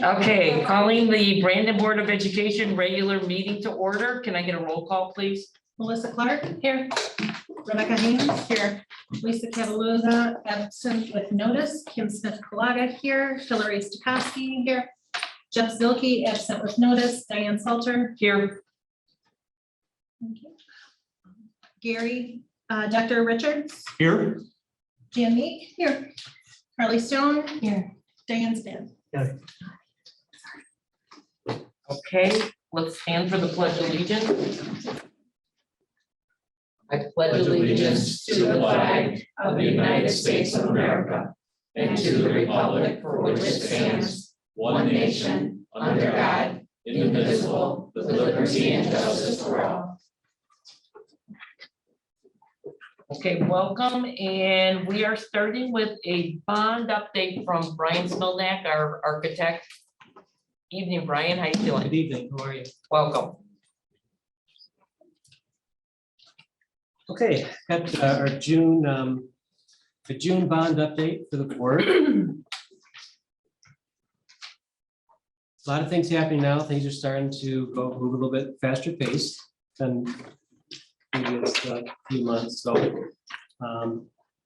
Okay, calling the Brandon Board of Education regular meeting to order. Can I get a roll call, please? Melissa Clark, here. Rebecca Haynes, here. Lisa Cataluza, absent with notice. Kim Smith Colaga, here. Hillary Stokowski, here. Jeff Zilke, absent with notice. Diane Salter. Here. Thank you. Gary, Dr. Richards, Here. Jan Meek, here. Carly Stone, here. Diane Span. Okay, let's stand for the pledge of allegiance. I pledge allegiance to the flag of the United States of America and to the republic for which it stands, one nation, under God, indivisible, with liberty and justice for all. Okay, welcome, and we are starting with a bond update from Brian Smilnak, our architect. Evening, Brian, how you doing? Good evening. How are you? Welcome. Okay, got our June, the June bond update for the board. A lot of things happening now. Things are starting to move a little bit faster pace than previous few months. So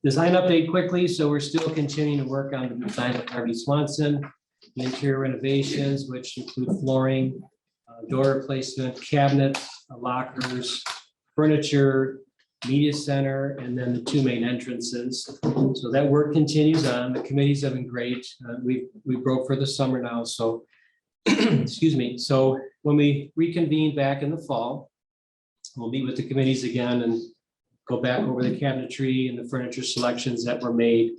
design update quickly. So we're still continuing to work on the design of Harvey Swanson. The interior renovations, which include flooring, door replacement, cabinets, lockers, furniture, media center, and then the two main entrances. So that work continues on. The committees have been great. We broke for the summer now, so excuse me. So when we reconvene back in the fall, we'll meet with the committees again and go back over the cabinetry and the furniture selections that were made.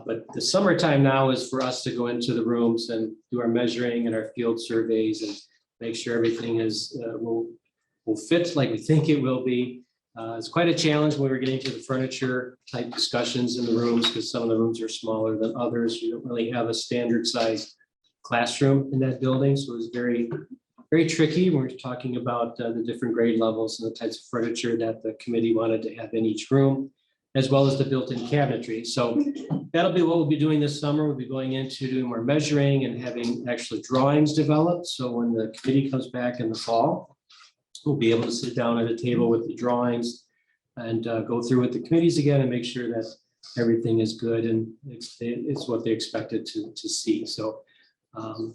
But the summertime now is for us to go into the rooms and do our measuring and our field surveys and make sure everything is will fit like we think it will be. It's quite a challenge when we're getting to the furniture type discussions in the rooms because some of the rooms are smaller than others. You don't really have a standard size classroom in that building, so it's very, very tricky. We're talking about the different grade levels and the types of furniture that the committee wanted to have in each room, as well as the built-in cabinetry. So that'll be what we'll be doing this summer. We'll be going into doing more measuring and having actually drawings developed. So when the committee comes back in the fall, we'll be able to sit down at a table with the drawings and go through with the committees again and make sure that everything is good and it's what they expected to see. So and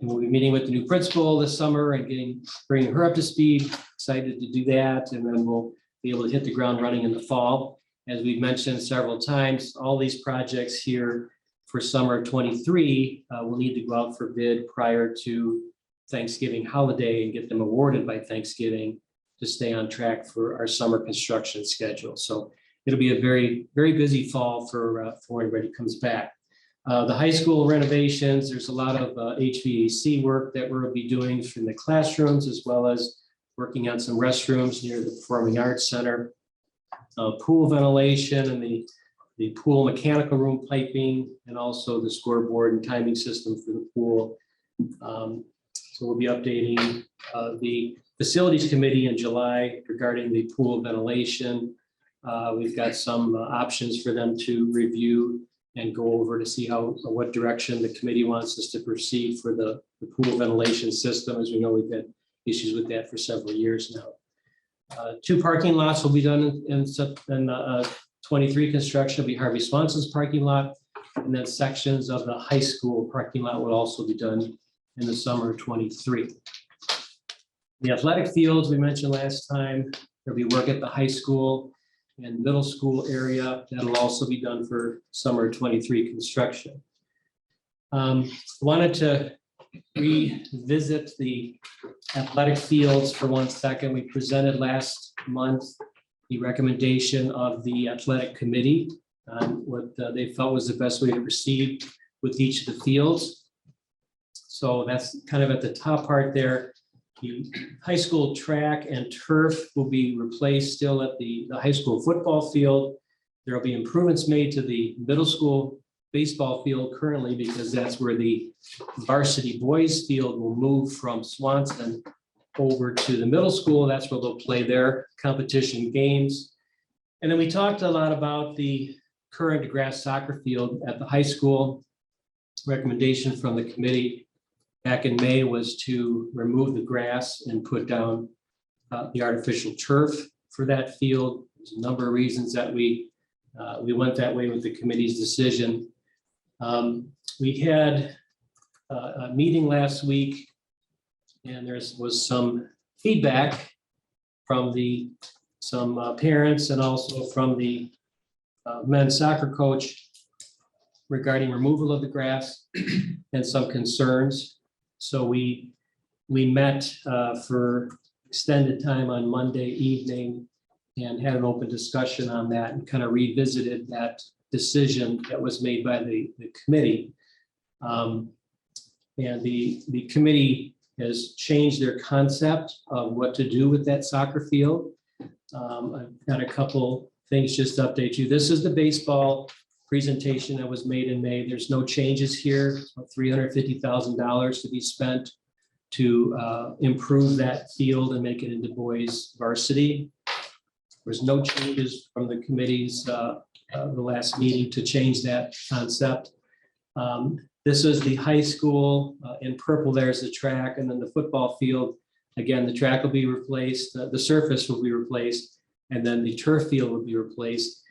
we'll be meeting with the new principal this summer and bringing her up to speed. Excited to do that, and then we'll be able to hit the ground running in the fall. As we've mentioned several times, all these projects here for summer 23 will need to go out for bid prior to Thanksgiving holiday and get them awarded by Thanksgiving to stay on track for our summer construction schedule. So it'll be a very, very busy fall for when everybody comes back. The high school renovations, there's a lot of HVAC work that we'll be doing from the classrooms, as well as working on some restrooms near the Performing Arts Center. Pool ventilation and the pool mechanical room piping, and also the scoreboard and timing system for the pool. So we'll be updating the facilities committee in July regarding the pool ventilation. We've got some options for them to review and go over to see what direction the committee wants us to proceed for the pool ventilation system. As we know, we've had issues with that for several years now. 2 parking lots will be done in 23 construction. Will be Harvey Swanson's parking lot, and then sections of the high school parking lot will also be done in the summer of 23. The athletic fields we mentioned last time, there'll be work at the high school and middle school area. That'll also be done for summer 23 construction. Wanted to revisit the athletic fields for 1 second. We presented last month the recommendation of the athletic committee on what they felt was the best way to proceed with each of the fields. So that's kind of at the top part there. The high school track and turf will be replaced still at the high school football field. There will be improvements made to the middle school baseball field currently, because that's where the varsity boys field will move from Swanson over to the middle school. That's where they'll play their competition games. And then we talked a lot about the current grass soccer field at the high school. recommendation from the committee back in May was to remove the grass and put down the artificial turf for that field. There's a number of reasons that we went that way with the committee's decision. We had a meeting last week, and there was some feedback from some parents and also from the men's soccer coach regarding removal of the grass and some concerns. So we met for extended time on Monday evening and had an open discussion on that and kind of revisited that decision that was made by the committee. And the committee has changed their concept of what to do with that soccer field. I've got a couple things just to update you. This is the baseball presentation that was made in May. There's no changes here. $350,000 to be spent to improve that field and make it into boys varsity. There's no changes from the committee's the last meeting to change that concept. This is the high school. In purple, there's the track, and then the football field. Again, the track will be replaced, the surface will be replaced, and then the turf field will be replaced.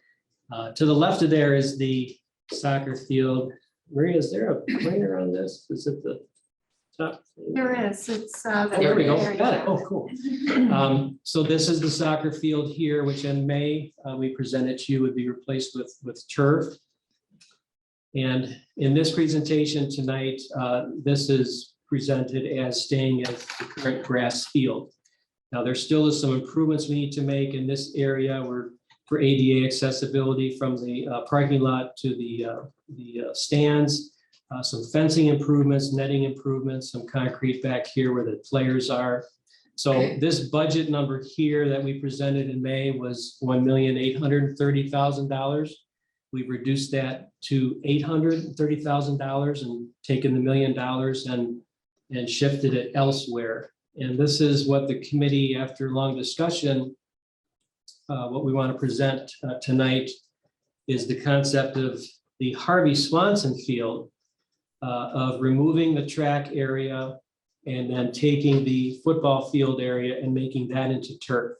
To the left of there is the soccer field. Maria, is there a pointer on this? Is it the top? There is, it's. Oh, there we go. Got it. Oh, cool. So this is the soccer field here, which in May, we presented to you would be replaced with turf. And in this presentation tonight, this is presented as staying as the current grass field. Now, there still is some improvements we need to make in this area for ADA accessibility from the parking lot to the stands, some fencing improvements, netting improvements, some concrete back here where the players are. So this budget number here that we presented in May was $1,830,000. We've reduced that to $830,000 and taken the $1 million and shifted it elsewhere. And this is what the committee, after long discussion, what we want to present tonight is the concept of the Harvey Swanson Field, of removing the track area and then taking the football field area and making that into turf.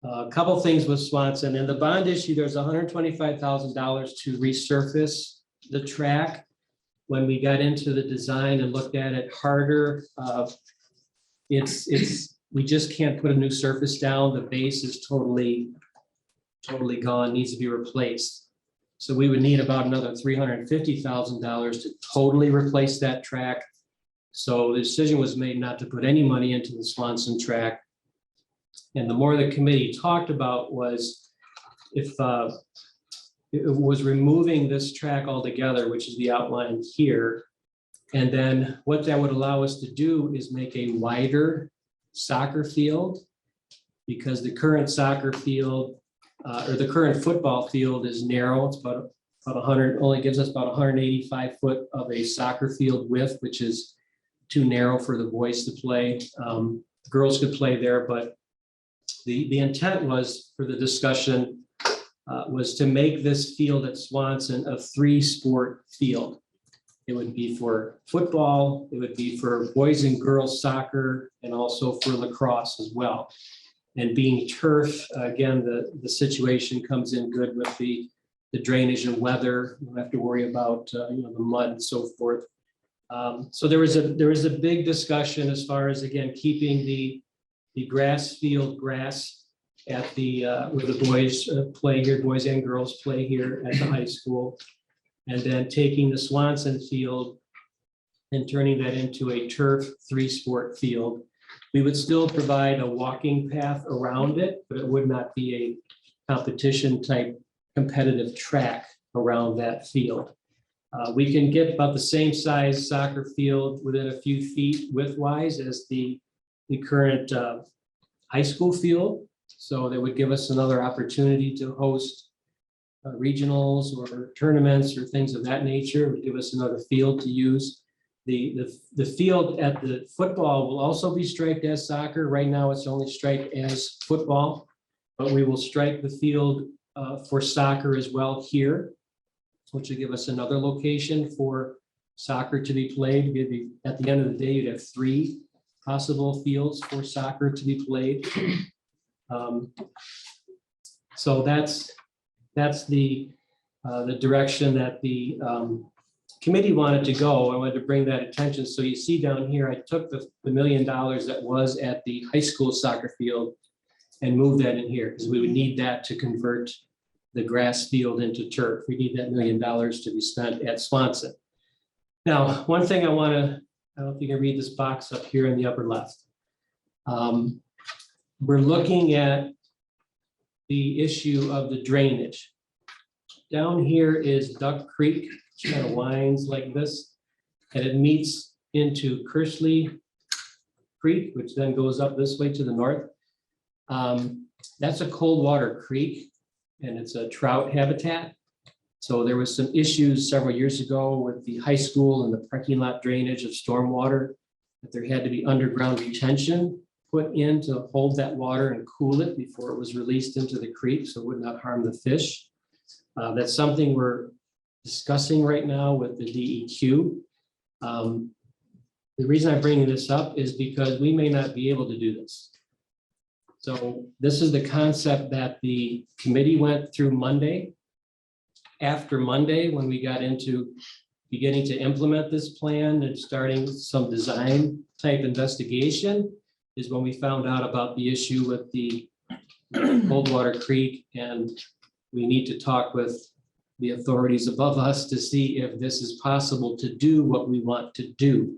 A couple things with Swanson. In the bond issue, there's $125,000 to resurface the track. When we got into the design and looked at it harder, we just can't put a new surface down. The base is totally gone, needs to be replaced. So we would need about another $350,000 to totally replace that track. So the decision was made not to put any money into the Swanson track. And the more the committee talked about was if it was removing this track altogether, which is the outline here. And then what that would allow us to do is make a wider soccer field, because the current soccer field or the current football field is narrow. It's about 100, only gives us about 185 foot of a soccer field width, which is too narrow for the boys to play. Girls could play there, but the intent was for the discussion was to make this field at Swanson a 3-sport field. It would be for football, it would be for boys and girls soccer, and also for lacrosse as well. And being turf, again, the situation comes in good with the drainage and weather. You don't have to worry about the mud and so forth. So there was a big discussion as far as, again, keeping the grass field grass at the where the boys play here, boys and girls play here at the high school, and then taking the Swanson field and turning that into a turf 3-sport field. We would still provide a walking path around it, but it would not be a competition type competitive track around that field. We can get about the same size soccer field within a few feet width-wise as the current high school field. So that would give us another opportunity to host regionals or tournaments or things of that nature. It would give us another field to use. The field at the football will also be striped as soccer. Right now, it's only striped as football, but we will stripe the field for soccer as well here. which will give us another location for soccer to be played. At the end of the day, you'd have 3 possible fields for soccer to be played. So that's the direction that the committee wanted to go. I wanted to bring that attention. So you see down here, I took the $1 million that was at the high school soccer field and moved that in here, because we would need that to convert the grass field into turf. We need that $1 million to be spent at Swanson. Now, one thing I don't know if you can read this box up here in the upper left. We're looking at the issue of the drainage. Down here is Duck Creek, which kind of winds like this, and it meets into Kersley Creek, which then goes up this way to the north. That's a cold water creek, and it's a trout habitat. So there was some issues several years ago with the high school and the parking lot drainage of stormwater, that there had to be underground retention put in to hold that water and cool it before it was released into the creek, so it would not harm the fish. That's something we're discussing right now with the DEQ. The reason I'm bringing this up is because we may not be able to do this. So this is the concept that the committee went through Monday. After Monday, when we got into beginning to implement this plan and starting some design type investigation, is when we found out about the issue with the Coldwater Creek, and we need to talk with the authorities above us to see if this is possible to do what we want to do.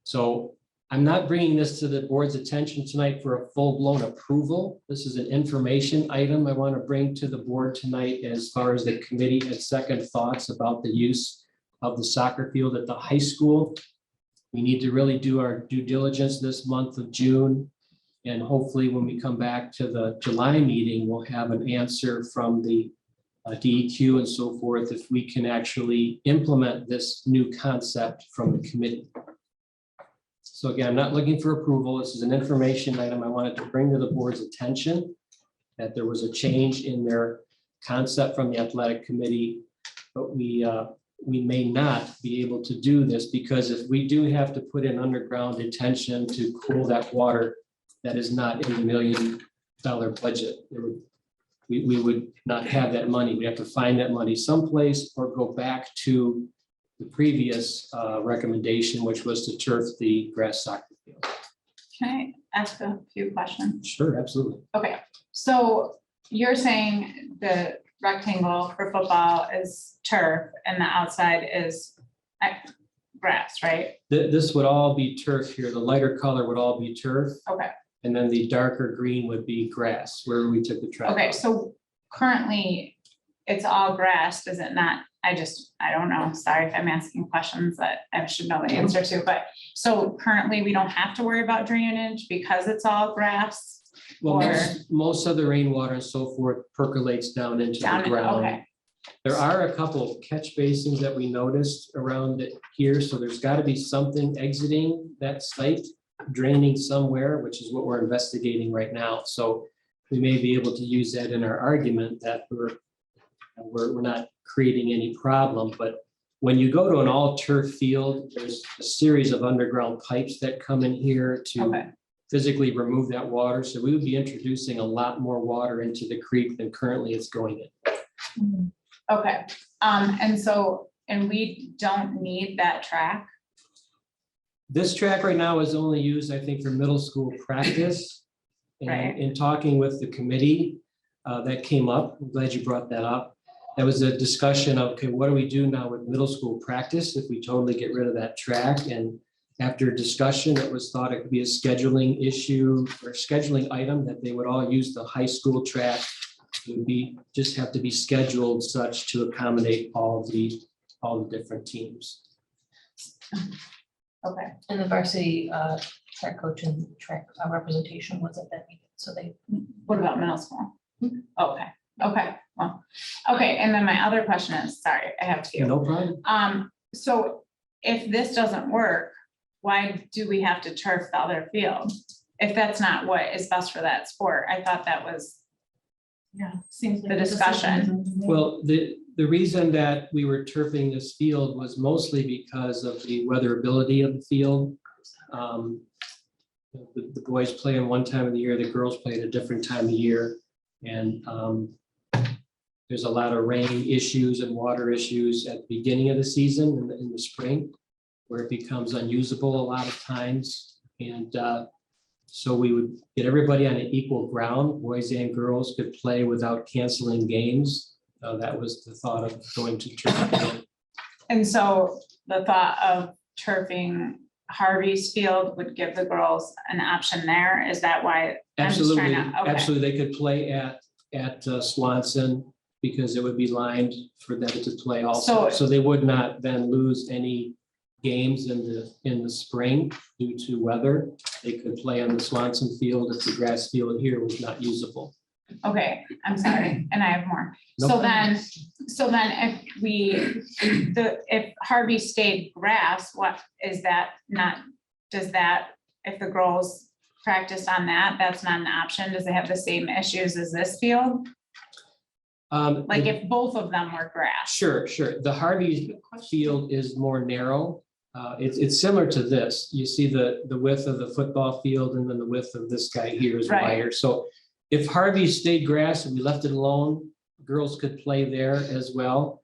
So I'm not bringing this to the board's attention tonight for a full-blown approval. This is an information item I want to bring to the board tonight as far as the committee had second thoughts about the use of the soccer field at the high school. We need to really do our due diligence this month of June. And hopefully when we come back to the July meeting, we'll have an answer from the DEQ and so forth, if we can actually implement this new concept from the committee. So again, I'm not looking for approval. This is an information item I wanted to bring to the board's attention, that there was a change in their concept from the athletic committee, but we may not be able to do this, because if we do have to put in underground detention to cool that water, that is not in the $1 million budget. We would not have that money. We have to find that money someplace or go back to the previous recommendation, which was to turf the grass soccer field. Can I ask a few questions? Sure, absolutely. Okay, so you're saying the rectangle for football is turf and the outside is grass, right? This would all be turf here. The lighter color would all be turf. Okay, And then the darker green would be grass, where we took the track. okay, off. so currently it's all grass, is it not? I don't know, sorry if I'm asking questions that I should know the answer to, but so currently we don't have to worry about drainage because it's all grass? Well, or- most of the rainwater and so forth percolates down into Down, the ground. okay, There are a couple of catch basins that we noticed around it here, so there's got to be something exiting that site, draining somewhere, which is what we're investigating right now. So we may be able to use that in our argument that we're not creating any problem. But when you go to an all turf field, there's a series of underground pipes that come in here to okay, physically remove that water. So we would be introducing a lot more water into the creek than currently it's going in. okay. And we don't need that track? This track right now is only used, I think, for middle school practice. Right. And in talking with the committee, that came up. I'm glad you brought that up. That was a discussion of, okay, what do we do now with middle school practice if we totally get rid of that track? And after discussion, it was thought it could be a scheduling issue or scheduling item that they would all use the high school track. It would just have to be scheduled such to accommodate all the different teams. Okay, And the varsity track coach and track representation was at that meeting, so they. what about middle school? Okay, well, okay, and then my other question is, sorry, I have to. No problem. So if this doesn't work, why do we have to turf the other field? If that's not what is best for that sport, I thought that was, Yeah, seems like The a discussion. decision. Well, the the reason that we were turfing this field was mostly because of the weatherability of the field. The boys play in one time of the year, the girls play at a different time of year. And there's a lot of rain issues and water issues at the beginning of the season in the spring, where it becomes unusable a lot of times. And so we would get everybody on an equal ground, boys and girls could play without canceling games. That was the thought of going to turf. And so the thought of turfing Harvey's field would give the girls an option there, is that why? I'm just Absolutely, trying to- okay. absolutely, they could play at Swanson because it would be lined for them to play also. So- So they would not then lose any games in the spring due to weather. They could play on the Swanson field if the grass field here was not usable. Okay, I'm sorry, and I have more. No So problem. then if Harvey stayed grass, what is that not, does that, if the girls practice on that, that's not an option? Does it have the same issues as this field? Like if both of them were grass? Sure. The Harvey field is more narrow. It's similar to this. You see the width of the football field and then the width of this guy here is Right. wider. So if Harvey stayed grass and we left it alone, girls could play there as well.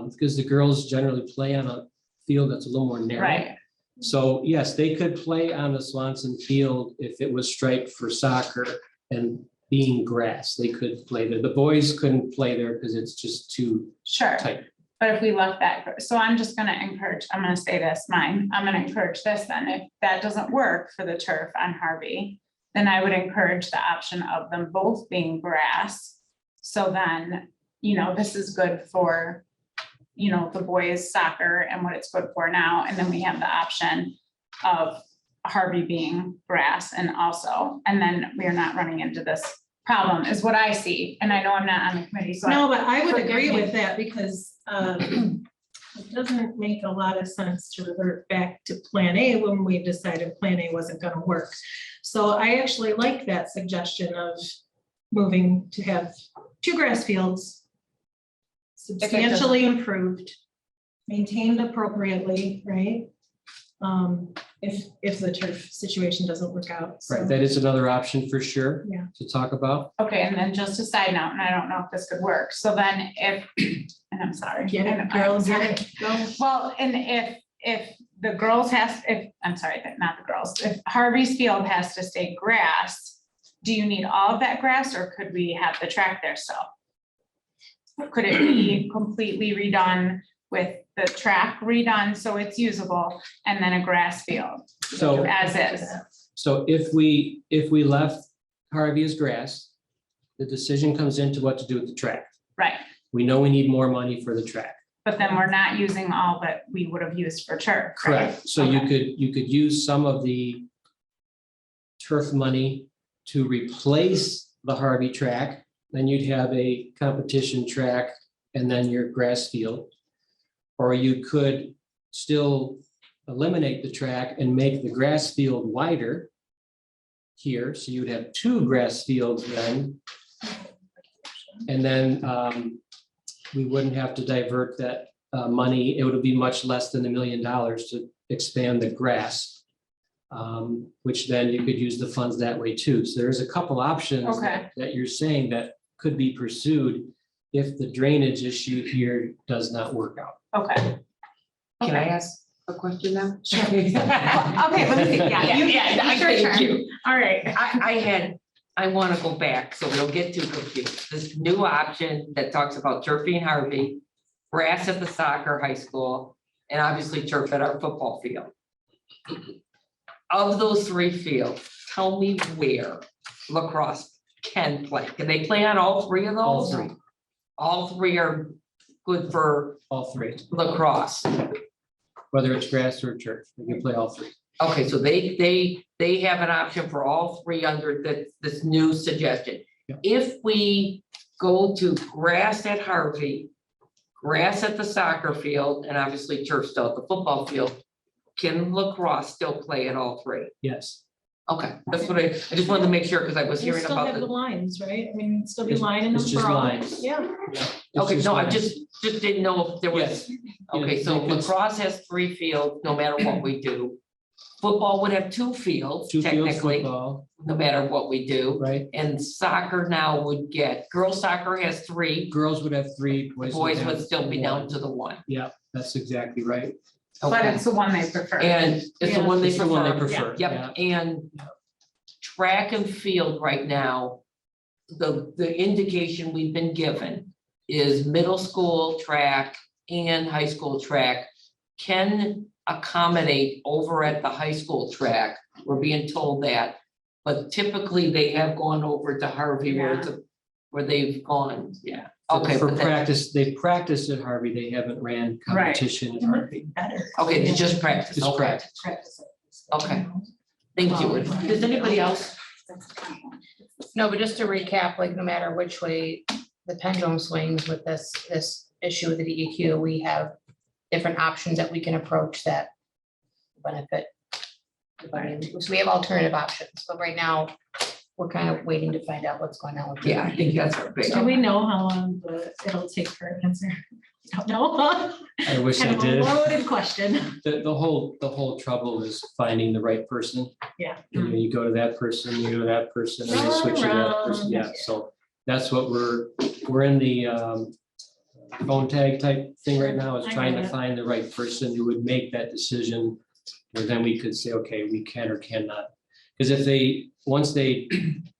Because the girls generally play on a field that's a little more narrow. Right, So yes, they could play on the Swanson field if it was striped for soccer and being grass, they could play there. The boys couldn't play there because it's just too sure. tight. But if we left that, so I'm just gonna encourage, I'm gonna say this, I'm gonna encourage this then, if that doesn't work for the turf on Harvey, then I would encourage the option of them both being grass. So then, this is good for, the boys soccer and what it's good for now, and then we have the option of Harvey being grass and then we are not running into this problem, is what I see, and I know I'm not on the committee, so. No, but I would Forgive agree me. with that because it doesn't make a lot of sense to revert back to Plan A when we decided Plan A wasn't gonna work. So I actually like that suggestion of moving to have 2 grass fields substantially improved, maintained appropriately, right? If the turf situation doesn't work out. so. Right, that is another option for sure. Yeah. To talk about. Okay, and then just a side note, and I don't know if this could work, so then if, and I'm sorry. Get and it, I'm girls, sorry. get it, go. Well, and if the girls I'm sorry, not the girls, if Harvey's field has to stay grass, do you need all of that grass, or could we have the track there still? Could it be completely redone with the track redone so it's usable, and then a grass field So, as is? so if we left Harvey as grass, the decision comes into what to do with the track. Right, We know we need more money for the track. but then we're not using all that we would have used for turf, right? Correct. So you Okay. could use some of the turf money to replace the Harvey track. Then you'd have a competition track and then your grass field. Or you could still eliminate the track and make the grass field wider here, so you'd have 2 grass fields then. And then we wouldn't have to divert that money. It would be much less than $1 million to expand the grass. Which then you could use the funds that way too. So there's a couple options Okay. that you're saying that could be pursued if the drainage issue here does not work out. Okay. Can I Okay. ask a question now? Sure. Okay, let me see, yeah, you, I your thank turn. you. All right, I want to go back, so we don't get too confused. This new option that talks about turfing Harvey, grass at the soccer high school, and obviously turf at our football field. Of those 3 fields, tell me where lacrosse can play. Can they play on all 3 of All those? 3. All 3 are good for All 3, lacrosse. whether it's grass or turf, you can play all 3. Okay, so they have an option for all 3 under this new suggestion. Yeah. If we go to grass at Harvey, grass at the soccer field, and obviously turf still at the football field, can lacrosse still play at all 3? Yes, Okay, that's what I just wanted to make sure, because I was You hearing still about have the the, lines, right? I mean, still be It's- line in them it's just for all. lines. Yeah. It's okay, no, I lines. just didn't know if there was, Yes. okay, Yeah, so they could- lacrosse has 3 fields, no matter what we do. Football would have 2 fields, 2 fields technically, football, no matter what we do. right? And soccer now would get, girls soccer has 3, Girls would have 3, boys boys have would still be down 1. to the 1. Yeah, that's exactly right. But Okay. it's the one they prefer. And it's the one they It's the one they prefer. prefer, yeah. Yep, and track and field right now, the indication we've been given is middle school track and high school track can accommodate over at the high school track. We're being told that, but typically they have gone over to Harvey where it's where they've gone, yeah. Okay, For but that- practice, they practiced at Harvey, they haven't ran competition at Harvey. Better. okay, it's just practice, Just okay, practice. Practice it. okay. Thank you. Does anybody else? No, but just to recap, like no matter which way the pendulum swings with this issue with the DEQ, we have different options that we can approach that benefit. everybody. So we have alternative options, but right now, we're kind of waiting to find out what's going on with. Yeah, I think that's our big. Do we know how long it'll take for an answer? Don't know. I wish I Kind of a did. loaded question. The whole trouble is finding the right person. Yeah. You know, you go to that person, you go to that person, and you switch to that person, yeah, so that's what we're in the phone tag type thing right now, is I trying get to it. find the right person who would make that decision. Where then we could say, okay, we can or cannot, because if they, once they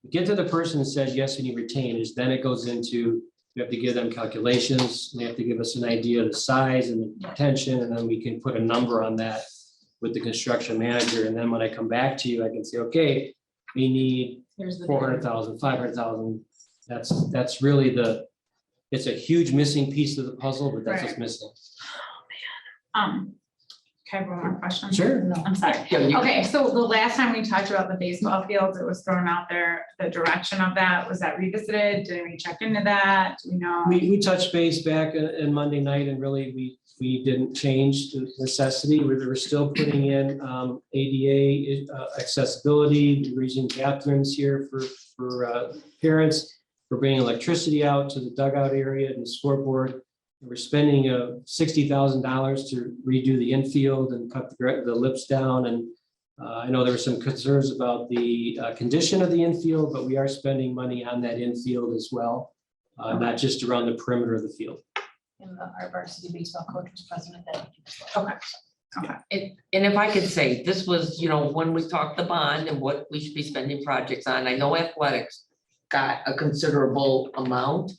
get to the person and says, yes, and you retain, is then it goes into, we have to give them calculations, they have to give us an idea of the size and the potential, and then we can put a number on that with the construction manager, and then when I come back to you, I can say, okay, we need Here's the. 400,000, 500,000. That's really it's a huge missing piece of the puzzle, but that's what's Right. missing. Can I have one more question? Sure. I'm sorry. Yeah, you- Okay, so the last time we talked about the baseball fields, it was thrown out there, the direction of that, was that revisited? Did we check into that? Do we know? We touched base back in Monday night, and really, we didn't change the necessity. We're still putting in ADA accessibility, we're using bathrooms here for parents. We're bringing electricity out to the dugout area and the scoreboard. We're spending $60,000 to redo the infield and cut the lips down. And I know there were some concerns about the condition of the infield, but we are spending money on that infield as well, not just around the perimeter of the field. And our varsity baseball coach was president that. Okay. And if I could say, this was, when we talked the bond and what we should be spending projects on, I know athletics got a considerable amount,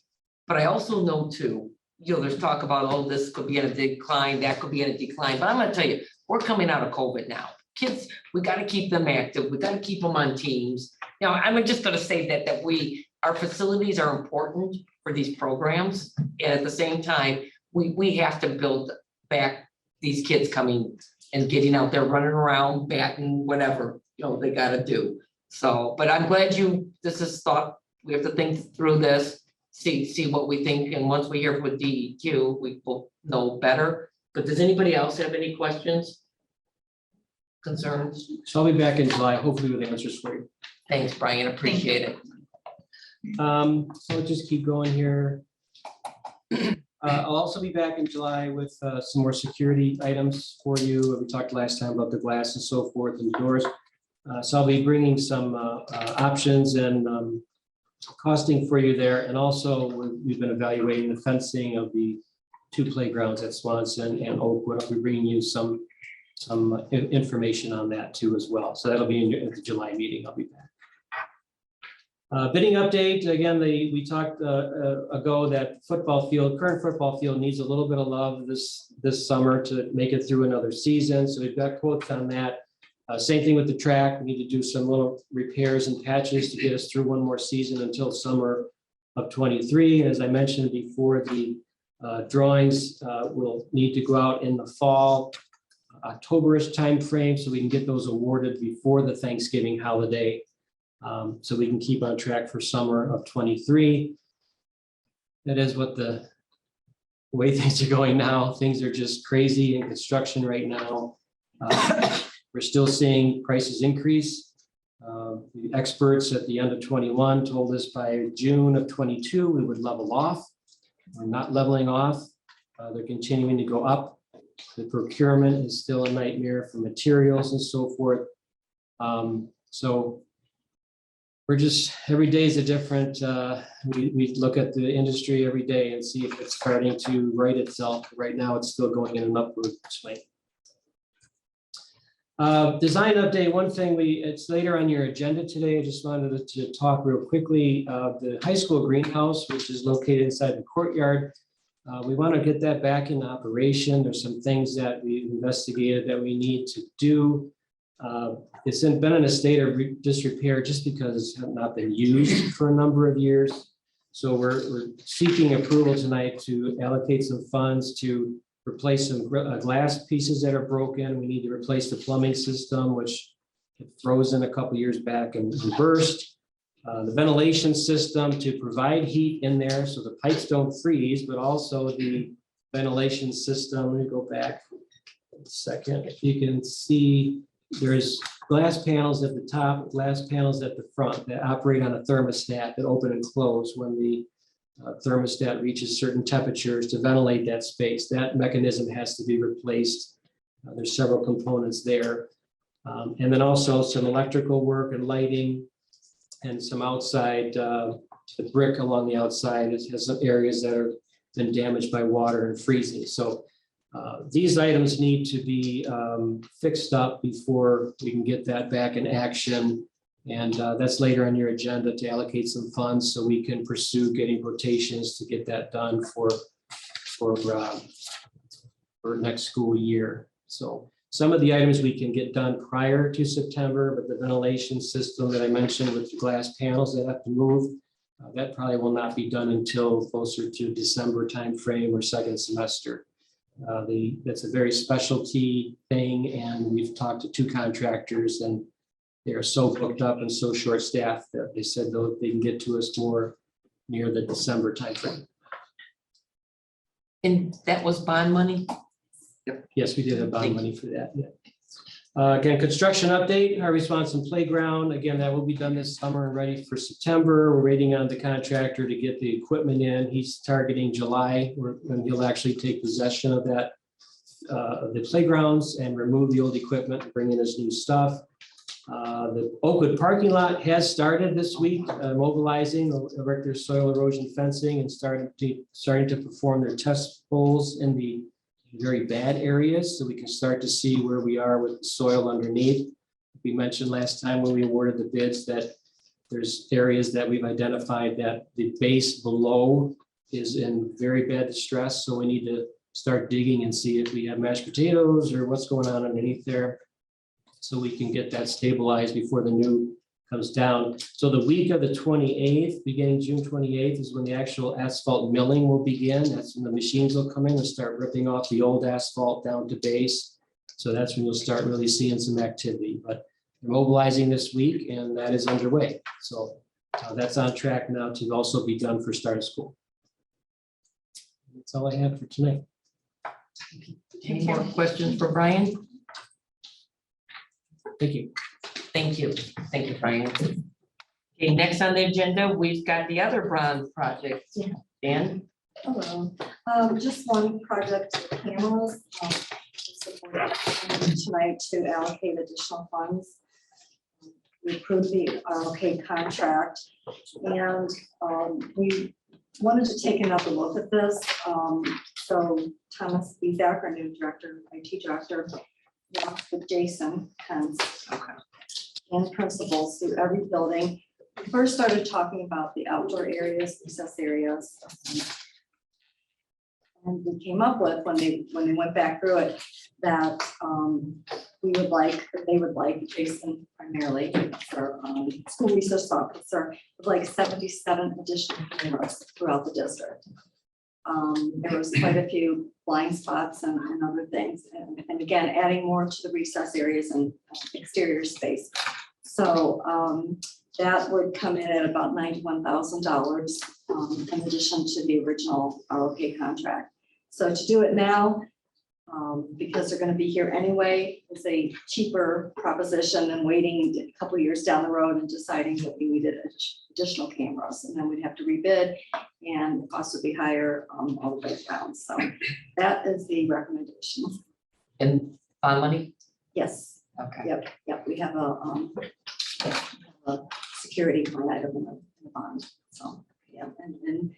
but I also know too, there's talk about, oh, this could be in a decline, that could be in a decline, but I'm gonna tell you, we're coming out of COVID now. Kids, we gotta keep them active, we gotta keep them on teams. I'm just gonna say that our facilities are important for these programs, and at the same time, we have to build back these kids coming and getting out there, running around, batting, whatever, they gotta do. So, but I'm glad this is thought, we have to think through this, see what we think, and once we hear from DEQ, we will know better. But does anybody else have any questions? Concerns? So I'll be back in July, hopefully with answers for you. Thanks, Brian, appreciate it. So I'll just keep going here. I'll also be back in July with some more security items for you. We talked last time about the glass and so forth and the doors. So I'll be bringing some options and costing for you there. And also, we've been evaluating the fencing of the 2 playgrounds at Swanson and Oakwood. I'll be bringing you some information on that too as well. So that'll be in the July meeting. I'll be back. Bidding update, again, we talked ago that current football field needs a little bit of love this summer to make it through another season. So we've got quotes on that. Same thing with the track. We need to do some little repairs and patches to get us through one more season until summer of 23. As I mentioned before, the drawings will need to go out in the fall, October-ish timeframe, so we can get those awarded before the Thanksgiving holiday. So we can keep on track for summer of 23. That is what the way things are going now. Things are just crazy in construction right now. We're still seeing prices increase. The experts at the end of 21 told us by June of 22, we would level off. We're not leveling off. They're continuing to go up. The procurement is still a nightmare for materials and so forth. So we're just, every day is a different, we look at the industry every day and see if it's starting to right itself. Right now, it's still going in an upward swing. Design update, one thing it's later on your agenda today. I just wanted to talk real quickly. The high school greenhouse, which is located inside the courtyard. We want to get that back in operation. There's some things that we investigated that we need to do. It's been in a state of disrepair just because it's not been used for a number of years. So we're seeking approval tonight to allocate some funds to replace some glass pieces that are broken. We need to replace the plumbing system, which froze in a couple years back and burst. The ventilation system to provide heat in there so the pipes don't freeze, but also the ventilation system. Let me go back a second. If you can see, there's glass panels at the top, glass panels at the front that operate on a thermostat that open and close when the thermostat reaches certain temperatures to ventilate that space. That mechanism has to be replaced. There's several components there. And then also some electrical work and lighting and some outside, the brick along the outside has some areas that are been damaged by water and freezing. So these items need to be fixed up before we can get that back in action. And that's later on your agenda to allocate some funds so we can pursue getting quotations to get that done for next school year. So some of the items we can get done prior to September, but the ventilation system that I mentioned with the glass panels that have to move, that probably will not be done until closer to December timeframe or second semester. That's a very specialty thing, and we've talked to 2 contractors, and they are so booked up and so short-staffed that they said they can get to us more near the December timeframe. And that was bond money? Yes, we did have bond money for that, yeah. Again, construction update, our response and playground, again, that will be done this summer and ready for September. We're waiting on the contractor to get the equipment in. He's targeting July, when he'll actually take possession of that, of the playgrounds and remove the old equipment and bring in his new stuff. The Oakwood parking lot has started this week, mobilizing, erect their soil erosion fencing and starting to perform their test holes in the very bad areas, so we can start to see where we are with the soil underneath. We mentioned last time when we awarded the bids that there's areas that we've identified that the base below is in very bad distress, so we need to start digging and see if we have mashed potatoes or what's going on underneath there, so we can get that stabilized before the new comes down. So the week of the 28th, beginning June 28th, is when the actual asphalt milling will begin. That's when the machines will come in and start ripping off the old asphalt down to base. So that's when you'll start really seeing some activity. But we're mobilizing this week, and that is underway. So that's on track now to also be done for start of school. That's all I have for tonight. Any more questions for Brian? Thank you. Thank you. Thank you, Brian. Okay, next on the agenda, we've got the other bronze project. Yeah. Dan? Hello, just one project panels. Tonight to allocate additional funds. We approved the RLK contract, and we wanted to take another look at this. So Thomas Bezak, our new director, IT director, walked with Jason Pence and principals through every building. We first started talking about the outdoor areas, recess areas. And we came up with, when they went back through it, that they would like, Jason primarily, for school resource officer, would like 77 additional cameras throughout the district. There was quite a few blind spots and other things, and again, adding more to the recess areas and exterior space. So that would come in at about $91,000 in addition to the original ROK contract. So to do it now, because they're gonna be here anyway. It's a cheaper proposition than waiting a couple years down the road and deciding that we needed additional cameras, and then we'd have to rebid, and the cost would be higher, all the way down. So that is the recommendation. And bond money? Yes, Okay. yep, we have a security line item in the bond, so, yeah, and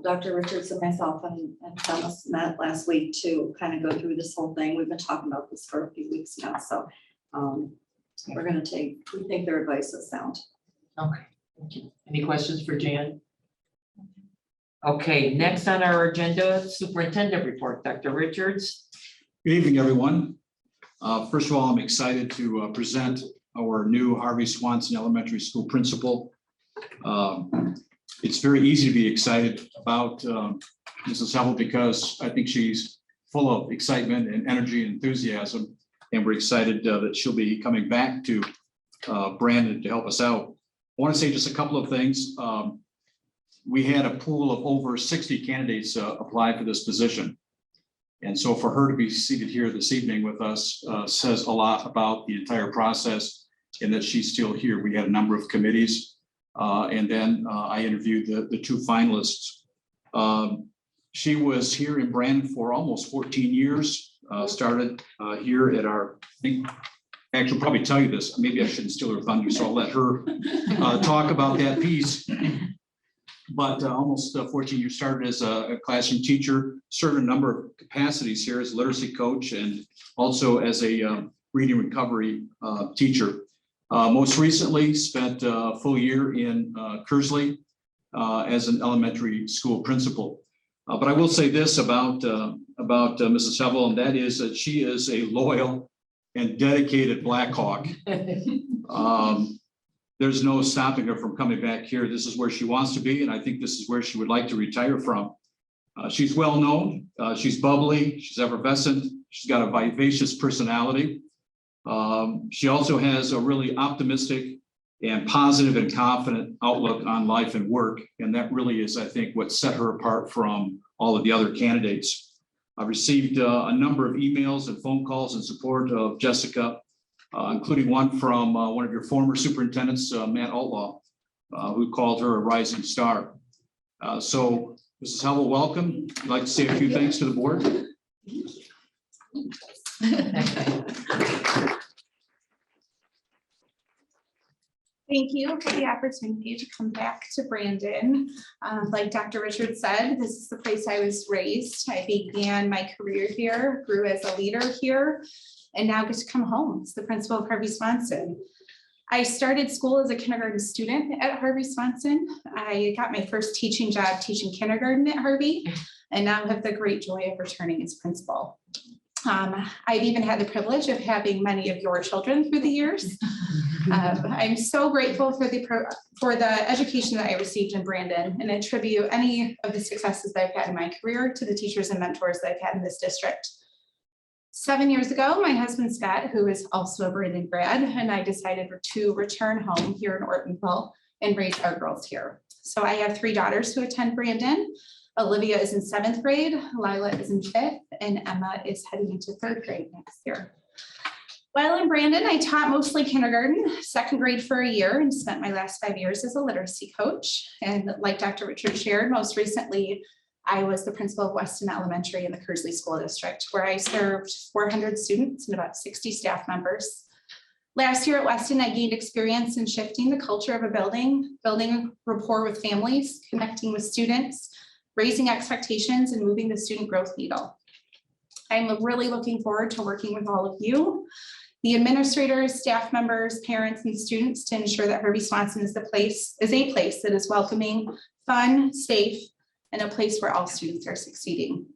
Dr. Richards and myself and Thomas met last week to kind of go through this whole thing. We've been talking about this for a few weeks now, so we think their advice is sound. Okay, thank you. Any questions for Jan? Okay, next on our agenda, superintendent report, Dr. Richards. Good evening, everyone. First of all, I'm excited to present our new Harvey Swanson Elementary School principal. It's very easy to be excited about Mrs. Hubble because I think she's full of excitement and energy and enthusiasm. And we're excited that she'll be coming back to Brandon to help us out. I want to say just a couple of things. We had a pool of over 60 candidates apply for this position. And so for her to be seated here this evening with us says a lot about the entire process and that she's still here. We had a number of committees. And then I interviewed the two finalists. She was here in Brandon for almost 14 years, started here at our, I think, actually probably tell you this, maybe I shouldn't steal her thunder, so I'll let her talk about that piece. But almost 14 years, started as a classroom teacher, served a number of capacities here as a literacy coach and also as a reading recovery teacher. Most recently spent a full year in Kearsley as an elementary school principal. But I will say this about Mrs. Hubble, and that is that she is a loyal and dedicated Blackhawk. There's no stopping her from coming back here. This is where she wants to be, and I think this is where she would like to retire from. She's well known, she's bubbly, she's effervescent, she's got a vivacious personality. She also has a really optimistic and positive and confident outlook on life and work. And that really is, I think, what set her apart from all of the other candidates. I've received a number of emails and phone calls in support of Jessica, including one from one of your former superintendents, Matt Outlaw, who called her a rising star. So Mrs. Hubble, welcome. I'd like to say a few things to the board. Thank you for the opportunity to come back to Brandon. Like Dr. Richards said, this is the place I was raised. I began my career here, grew as a leader here, and now get to come home as the principal of Harvey Swanson. I started school as a kindergarten student at Harvey Swanson. I got my first teaching job teaching kindergarten at Harvey, and now have the great joy of returning as principal. I've even had the privilege of having many of your children through the years. I'm so grateful for the education that I received in Brandon, and attribute any of the successes that I've had in my career to the teachers and mentors that I've had in this district. 7 years ago, my husband Scott, who is also a Brandon grad, and I decided to return home here in Ortonville and raise our girls here. So I have 3 daughters who attend Brandon. Olivia is in 7th grade, Lila is in 5th, and Emma is heading into 3rd grade next year. While in Brandon, I taught mostly kindergarten, 2nd grade for a year, and spent my last 5 years as a literacy coach. And like Dr. Richard shared, most recently, I was the principal of Weston Elementary in the Kearsley School District, where I served 400 students and about 60 staff members. Last year at Weston, I gained experience in shifting the culture of a building, building rapport with families, connecting with students, raising expectations, and moving the student growth needle. I'm really looking forward to working with all of you, the administrators, staff members, parents, and students, to ensure that Harvey Swanson is a place that is welcoming, fun, safe, and a place where all students are succeeding.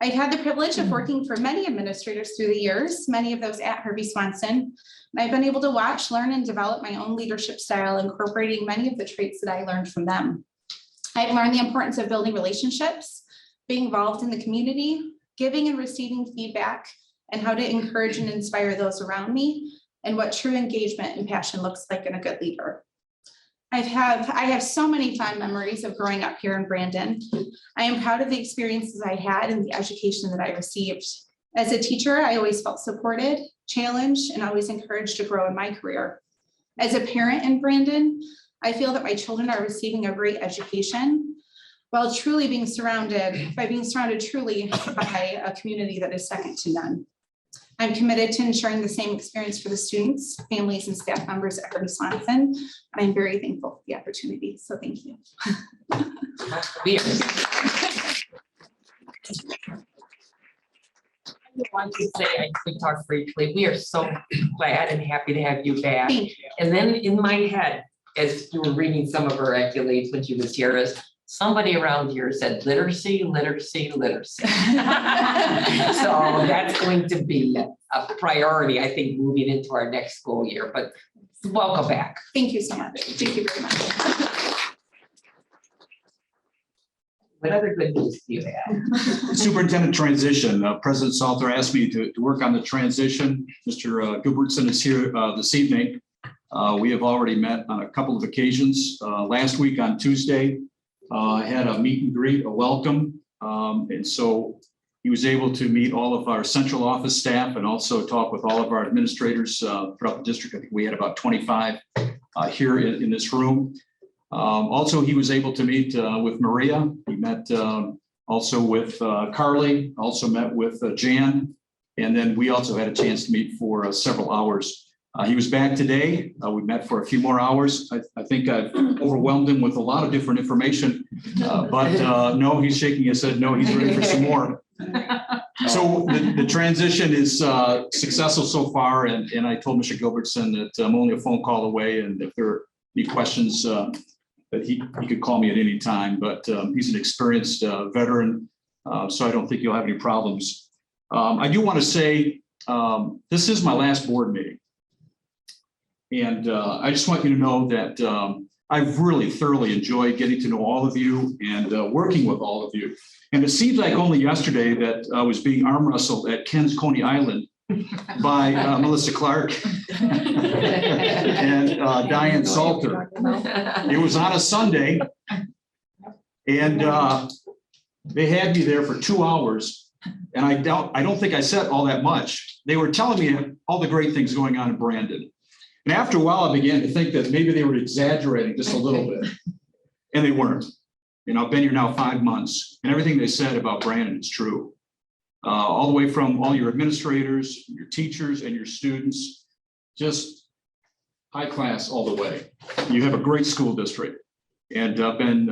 I've had the privilege of working for many administrators through the years, many of those at Harvey Swanson. And I've been able to watch, learn, and develop my own leadership style, incorporating many of the traits that I learned from them. I've learned the importance of building relationships, being involved in the community, giving and receiving feedback, and how to encourage and inspire those around me, and what true engagement and passion looks like in a good leader. I have so many fond memories of growing up here in Brandon. I am proud of the experiences I had and the education that I received. As a teacher, I always felt supported, challenged, and always encouraged to grow in my career. As a parent in Brandon, I feel that my children are receiving a great education while being surrounded truly by a community that is second to none. I'm committed to ensuring the same experience for the students, families, and staff members at Heard Swanson, and I'm very thankful for the opportunity, so thank you. We are. I want to say, we talked briefly, we are so glad and happy to have you back. Thank you. And then in my head, as you were reading some of her accolades when she was here, is somebody around here said literacy, literacy, literacy. So that's going to be a priority, I think, moving into our next school year, but welcome back. Thank you so much. Thank you very much. What other good news do you have? Superintendent transition, President Salter asked me to work on the transition. Mr. Gilbertson is here this evening. We have already met on a couple of occasions. Last week on Tuesday, I had a meet and greet, a welcome. And so he was able to meet all of our central office staff and also talk with all of our administrators throughout the district. I think we had about 25 here in this room. Also, he was able to meet with Maria. He met also with Carly, also met with Jan. And then we also had a chance to meet for several hours. He was back today. We met for a few more hours. I think I've overwhelmed him with a lot of different information, but no, he's shaking his head. No, he's ready for some more. So the transition is successful so far. And I told Mr. Gilbertson that I'm only a phone call away. And if there are any questions, that he could call me at any time, but he's an experienced veteran. So I don't think you'll have any problems. I do want to say, this is my last board meeting. And I just want you to know that I've really thoroughly enjoyed getting to know all of you and working with all of you. And it seems like only yesterday that I was being arm wrestled at Ken's Coney Island by Melissa Clark and Diane Salter. It was on a Sunday. And they had me there for 2 hours. And I don't think I said all that much. They were telling me all the great things going on in Brandon. And after a while, I began to think that maybe they were exaggerating just a little bit. And they weren't. You know, I've been here now 5 months, and everything they said about Brandon is true. All the way from all your administrators, your teachers, and your students, just high class all the way. You have a great school district, and I've been,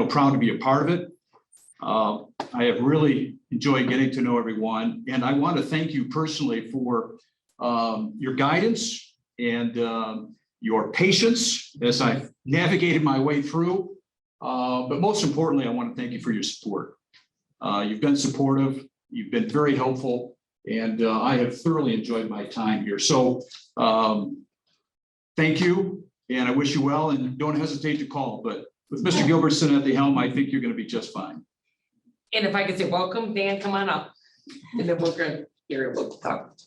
proud to be a part of it. I have really enjoyed getting to know everyone, and I want to thank you personally for your guidance and your patience as I navigated my way through. But most importantly, I want to thank you for your support. You've been supportive, you've been very helpful, and I have thoroughly enjoyed my time here. So thank you, and I wish you well, and don't hesitate to call. But with Mr. Gilbertson at the helm, I think you're going to be just fine. And if I could say, welcome, Dan, come on up. And then we're going to hear what we'll talk.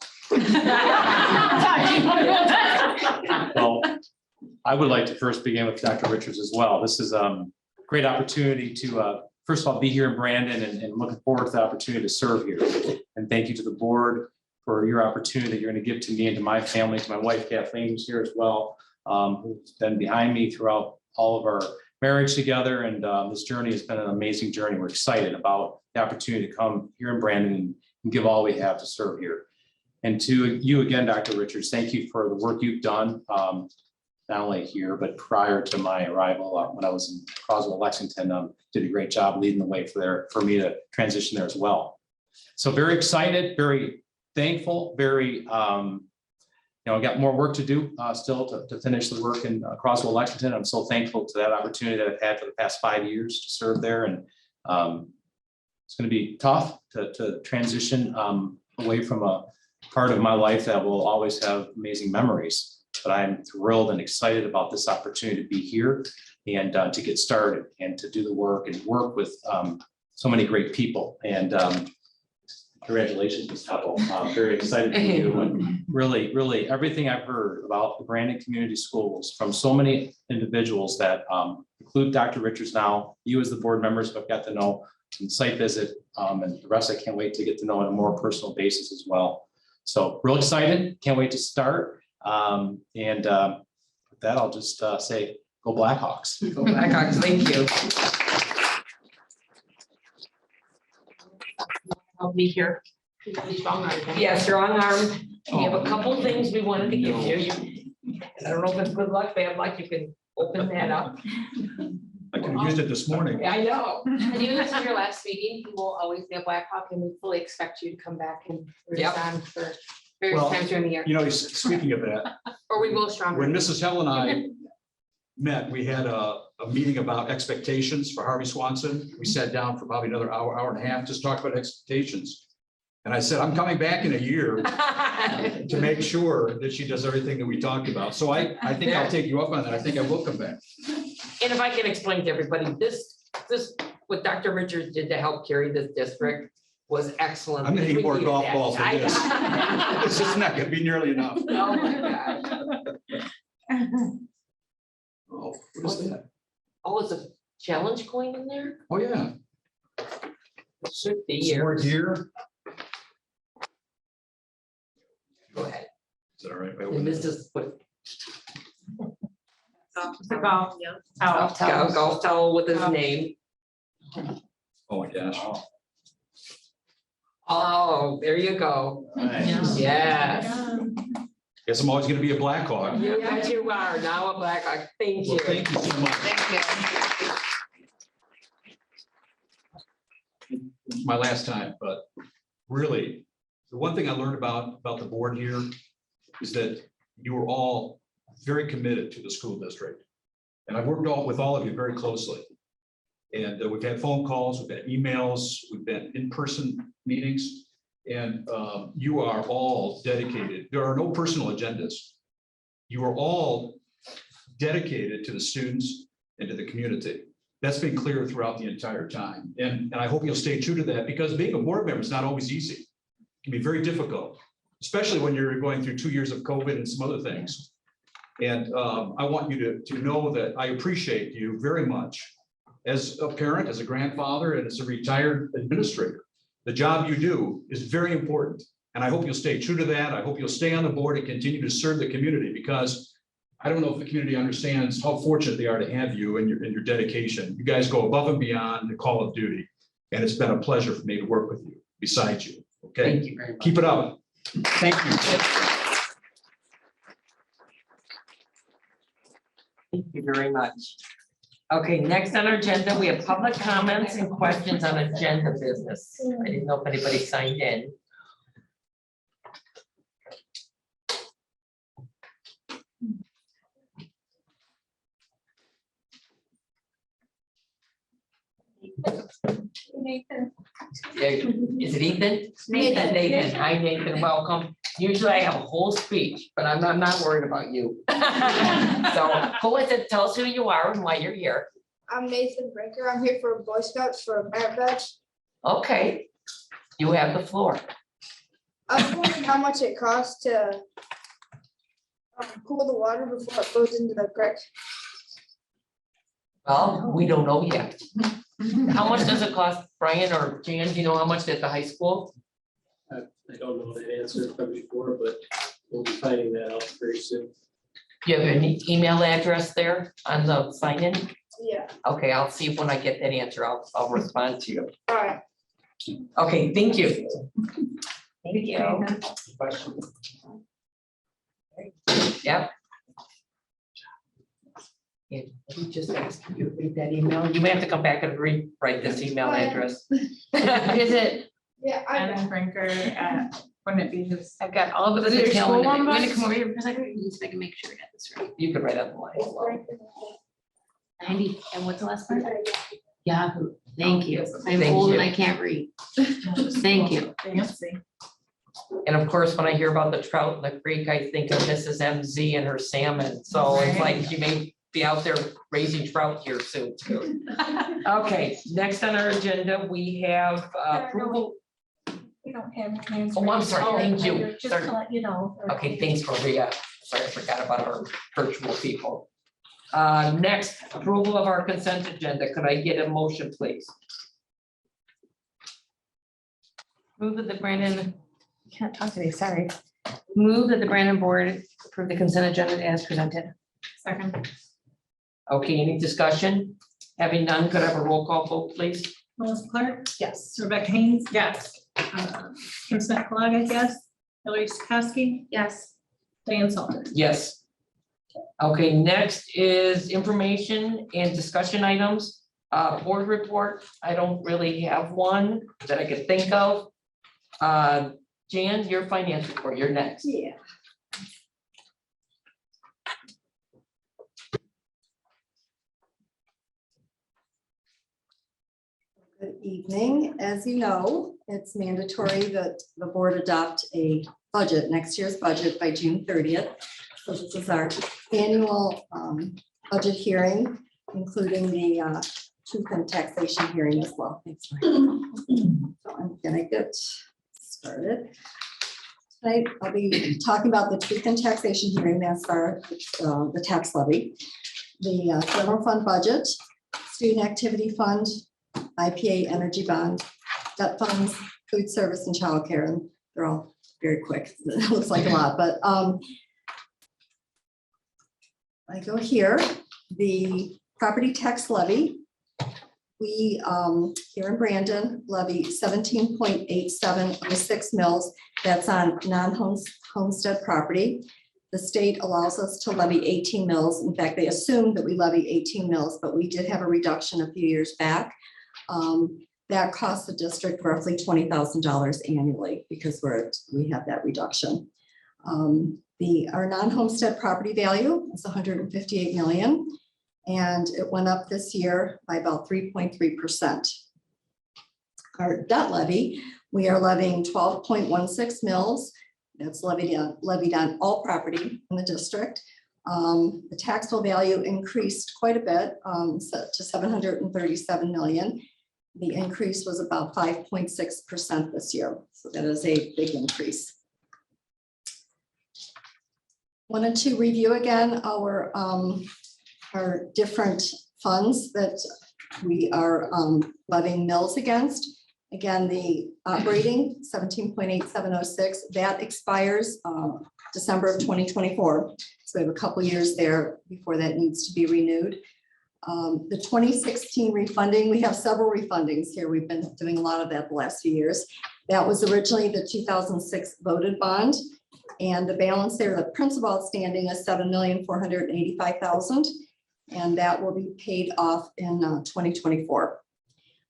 Well, I would like to first begin with Dr. Richards as well. This is a great opportunity to, first of all, be here in Brandon and looking forward to the opportunity to serve here. And thank you to the board for your opportunity that you're going to give to me and to my family, to my wife Kathleen, who's here as well, who's been behind me throughout all of our marriage together. And this journey has been an amazing journey. We're excited about the opportunity to come here in Brandon and give all we have to serve here. And to you again, Dr. Richards, thank you for the work you've done, not only here, but prior to my arrival when I was in Croswell, Lexington, did a great job leading the way for me to transition there as well. So very excited, very thankful, very, I got more work to do still to finish the work in Croswell, Lexington. I'm so thankful to that opportunity that I've had for the past 5 years to serve there. And it's going to be tough to transition away from a part of my life that will always have amazing memories. But I'm thrilled and excited about this opportunity to be here and to get started and to do the work and work with so many great people. And congratulations, Ms. Tuttle. I'm very excited for you. And really everything I've heard about the Brandon Community Schools from so many individuals that include Dr. Richards now, you as the board members who I've got to know and site visit, and the rest, I can't wait to get to know on a more personal basis as well. So real excited, can't wait to start. With that, I'll just say, go Blackhawks. Go Blackhawks, thank you. I'll be here. Yeah, strong arm. We have a couple things we wanted to give you. I don't know if it's good luck, bad luck, you can open that up. I could have used it this morning. I know. And you this is your last meeting, you will always be a Blackhawk, and we fully expect you to come back and root us on for various Well, times during the year, You know, speaking of that, or we go stronger. when Mrs. Hell and I met, we had a meeting about expectations for Harvey Swanson. We sat down for probably another hour, hour and a half, just talked about expectations. And I said, I'm coming back in a year to make sure that she does everything that we talked about. So I think I'll take you up on that. I think I will come back. And if I can explain to everybody, this, what Dr. Richards did to help carry this district was excellent. I'm gonna need more We golf needed balls that. than this. It's just not gonna be nearly enough. Oh, my gosh. Oh, what is that? Oh, is a challenge coin in there? Oh, yeah. Should be Some more yours. gear. Go ahead. Is that all right? And this is what, The golf. golf towel with his name. Oh, my gosh. Oh, there you go. Nice. Yes. Guess I'm always gonna be a Blackhawk. You bet you are now a Blackhawk. Thank Well, you. thank you so much. It's my last time, but really, the one thing I learned about the board here is that you were all very committed to the school district. And I've worked with all of you very closely. And we've had phone calls, we've had emails, we've been in-person meetings. And you are all dedicated. There are no personal agendas. You are all dedicated to the students and to the community. That's been clear throughout the entire time. And I hope you'll stay true to that, because being a board member is not always easy. It can be very difficult, especially when you're going through 2 years of COVID and some other things. And I want you to know that I appreciate you very much as a parent, as a grandfather, and as a retired administrator. The job you do is very important. And I hope you'll stay true to that. I hope you'll stay on the board and continue to serve the community, because I don't know if the community understands how fortunate they are to have you and your dedication. You guys go above and beyond the call of duty. And it's been a pleasure for me to work with you, besides you. Okay, Thank you very much. keep it up. Thank you. Thank you very much. Okay, next on our agenda, we have public comments and questions on agenda business. I didn't know if anybody signed in. Nathan. Is it Ethan? Nathan. Nathan, hi Nathan, welcome. Usually I have a whole speech, but I'm not worried about you. So go with it, tell us who you are and why you're here. I'm Nathan Brinker. I'm here for Boy Scouts for a merit badge. Okay, you have the floor. I was wondering how much it costs to cool the water before it goes into the creek. Well, we don't know yet. How much does it cost, Brian or Jan, do you know how much at the high school? I don't know that answer from before, but we'll be finding that out very soon. Do you have an email address there on the sign-in? Yeah, Okay, I'll see if when I get that answer, I'll respond to you. all right. Okay, thank you. Thank you. Yep. Yeah, we just asked you to read that email. You may have to come back and rewrite this email address. Is it Yeah, I Anna Brinker at, wouldn't it be just? I've got all of Is the it your detail. school I'm one, gonna Buzz? come over here because I need to make sure I got this right. You can write on the line as well. 90, and what's the last part? Yahoo, thank you. I'm Thank old you. and I can't read. Thank you. Fancy. And of course, when I hear about the trout in the creek, I think of Mrs. MZ and her salmon. So it's like you may be out there raising trout here soon too. Okay, next on our agenda, we have approval. We don't have plans. Oh, I'm sorry, thank you. Just Sorry. to let you know. Okay, thanks, Maria. Sorry, I forgot about our virtual people. Next, approval of our consent agenda. Could I get a motion, please? Move that the Brandon, can't talk today, sorry. Move that the Brandon Board approve the consent agenda as presented. Second. Okay, any discussion? Having none, could I have a roll call vote, please? Melissa Clark, Yes. Rebecca Haynes. Yes. Kim Smith Colaga, yes. Hillary Stokowski. Yes. Diane Salter. Yes. Okay, next is information and discussion items. Board report, I don't really have one that I could think of. Jan, your finance report, you're next. Yeah. Good evening. As you know, it's mandatory that the board adopt a budget, next year's budget by June 30th. So this is our annual budget hearing, including the truth and taxation hearing as well. Thanks, Mike. So I'm gonna get started. Tonight, I'll be talking about the truth and taxation hearing, that's our, the tax levy, the general fund budget, student activity fund, IPA energy bond, debt funds, food service and childcare, and they're all very quick. It looks like a lot, but I go here, the property tax levy. We, here in Brandon, levy 17.8706 mils. That's on non-homestead property. The state allows us to levy 18 mils. In fact, they assume that we levy 18 mils, but we did have a reduction a few years back. That costs the district roughly $20,000 annually because we have that reduction. Our non-homestead property value is 158 million. And it went up this year by about 3.3%. Our debt levy, we are levying 12.16 mils. That's levied on all property in the district. The taxable value increased quite a bit to 737 million. The increase was about 5.6% this year. So that is a big increase. Wanted to review again our different funds that we are levying mills against. Again, the operating 17.8706, that expires December of 2024. So we have a couple years there before that needs to be renewed. The 2016 refunding, we have several refundings here. We've been doing a lot of that the last few years. That was originally the 2006 voted bond. And the balance there, the principal outstanding is $7,485,000. And that will be paid off in 2024.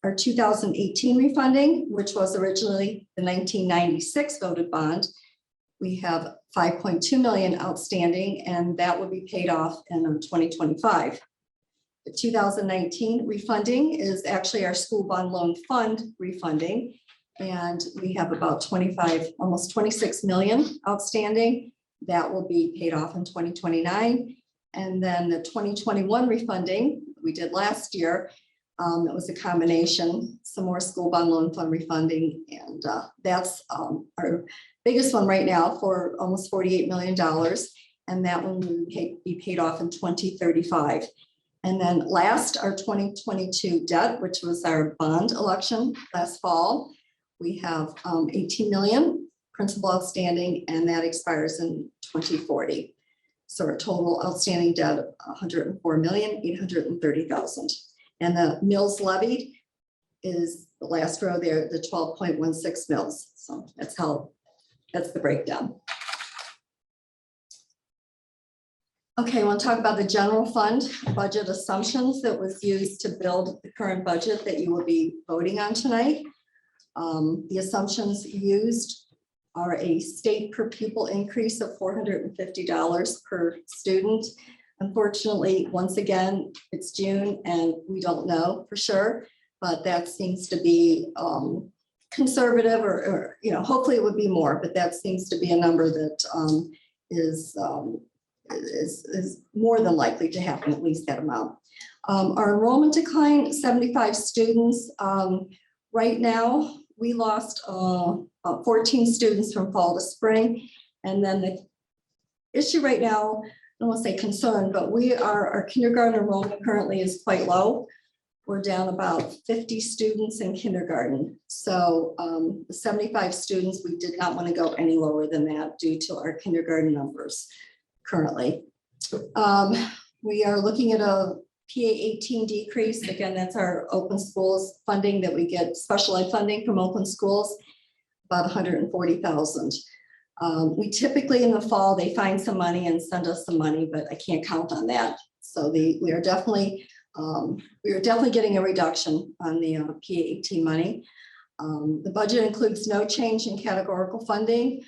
Our 2018 refunding, which was originally the 1996 voted bond, we have 5.2 million outstanding, and that will be paid off in 2025. The 2019 refunding is actually our school bond loan fund refunding, and we have about 25, almost 26 million outstanding. That will be paid off in 2029. And then the 2021 refunding we did last year, it was a combination, some more school bond loan fund refunding, and that's our biggest one right now for almost $48 million. And that one will be paid off in 2035. And then last, our 2022 debt, which was our bond election last fall, we have 18 million principal outstanding, and that expires in 2040. So our total outstanding debt of 104,830,000. And the mills levied is the last row there, the 12.16 mils. So that's the breakdown. Okay, I want to talk about the general fund budget assumptions that was used to build the current budget that you will be voting on tonight. The assumptions used are a state per pupil increase of $450 per student. Unfortunately, once again, it's June and we don't know for sure, but that seems to be conservative or hopefully it would be more, but that seems to be a number that is more than likely to happen, at least that amount. Our enrollment decline, 75 students. Right now, we lost 14 students from fall to spring. And then the issue right now, I don't want to say concern, but our kindergarten enrollment currently is quite low. we're down about 50 students in kindergarten. So the 75 students, we did not want to go any lower than that due to our kindergarten numbers currently. We are looking at a PA-18 decrease. Again, that's our open schools funding that we get, special ed funding from open schools, about 140,000. We typically in the fall, they find some money and send us some money, but I can't count on that. So we are definitely getting a reduction on the PA-18 money. The budget includes no change in categorical funding,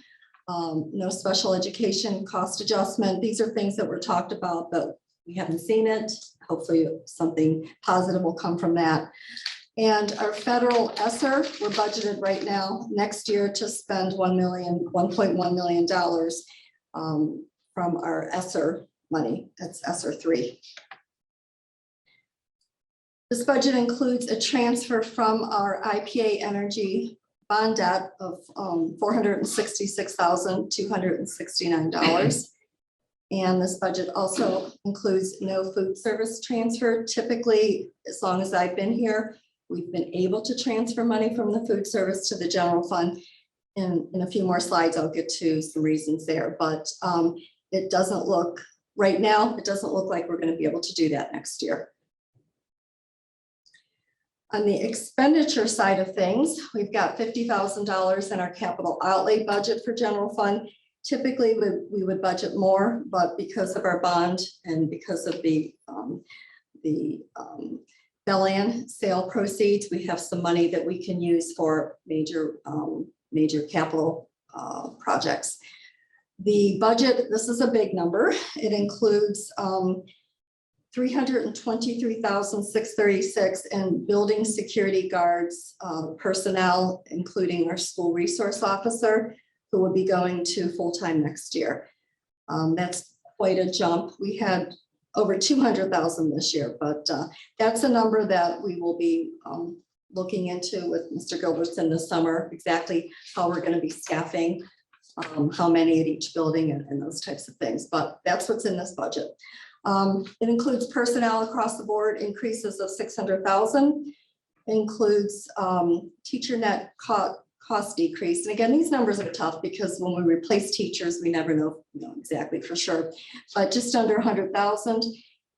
no special education cost adjustment. These are things that were talked about, but we haven't seen it. Hopefully something positive will come from that. And our federal ESSER, we're budgeted right now next year to spend $1.1 million from our ESSER money. That's ESSER 3. This budget includes a transfer from our IPA Energy bond debt of $466,269. And this budget also includes no food service transfer. Typically, as long as I've been here, we've been able to transfer money from the food service to the general fund. In a few more slides, I'll get to some reasons there, but it doesn't look, right now, it doesn't look like we're going to be able to do that next year. On the expenditure side of things, we've got $50,000 in our capital outlay budget for general fund. Typically, we would budget more, but because of our bond and because of the Bel-Ann sale proceeds, we have some money that we can use for major capital projects. The budget, this is a big number. It includes $323,636 in building security guards personnel, including our school resource officer, who will be going to full-time next year. That's quite a jump. We had over 200,000 this year, but that's a number that we will be looking into with Mr. Gilbertson this summer, exactly how we're going to be staffing, how many at each building and those types of things. But that's what's in this budget. It includes personnel across the board, increases of 600,000, includes teacher net cost decrease. And again, these numbers are tough because when we replace teachers, we never know exactly for sure, but just under 100,000,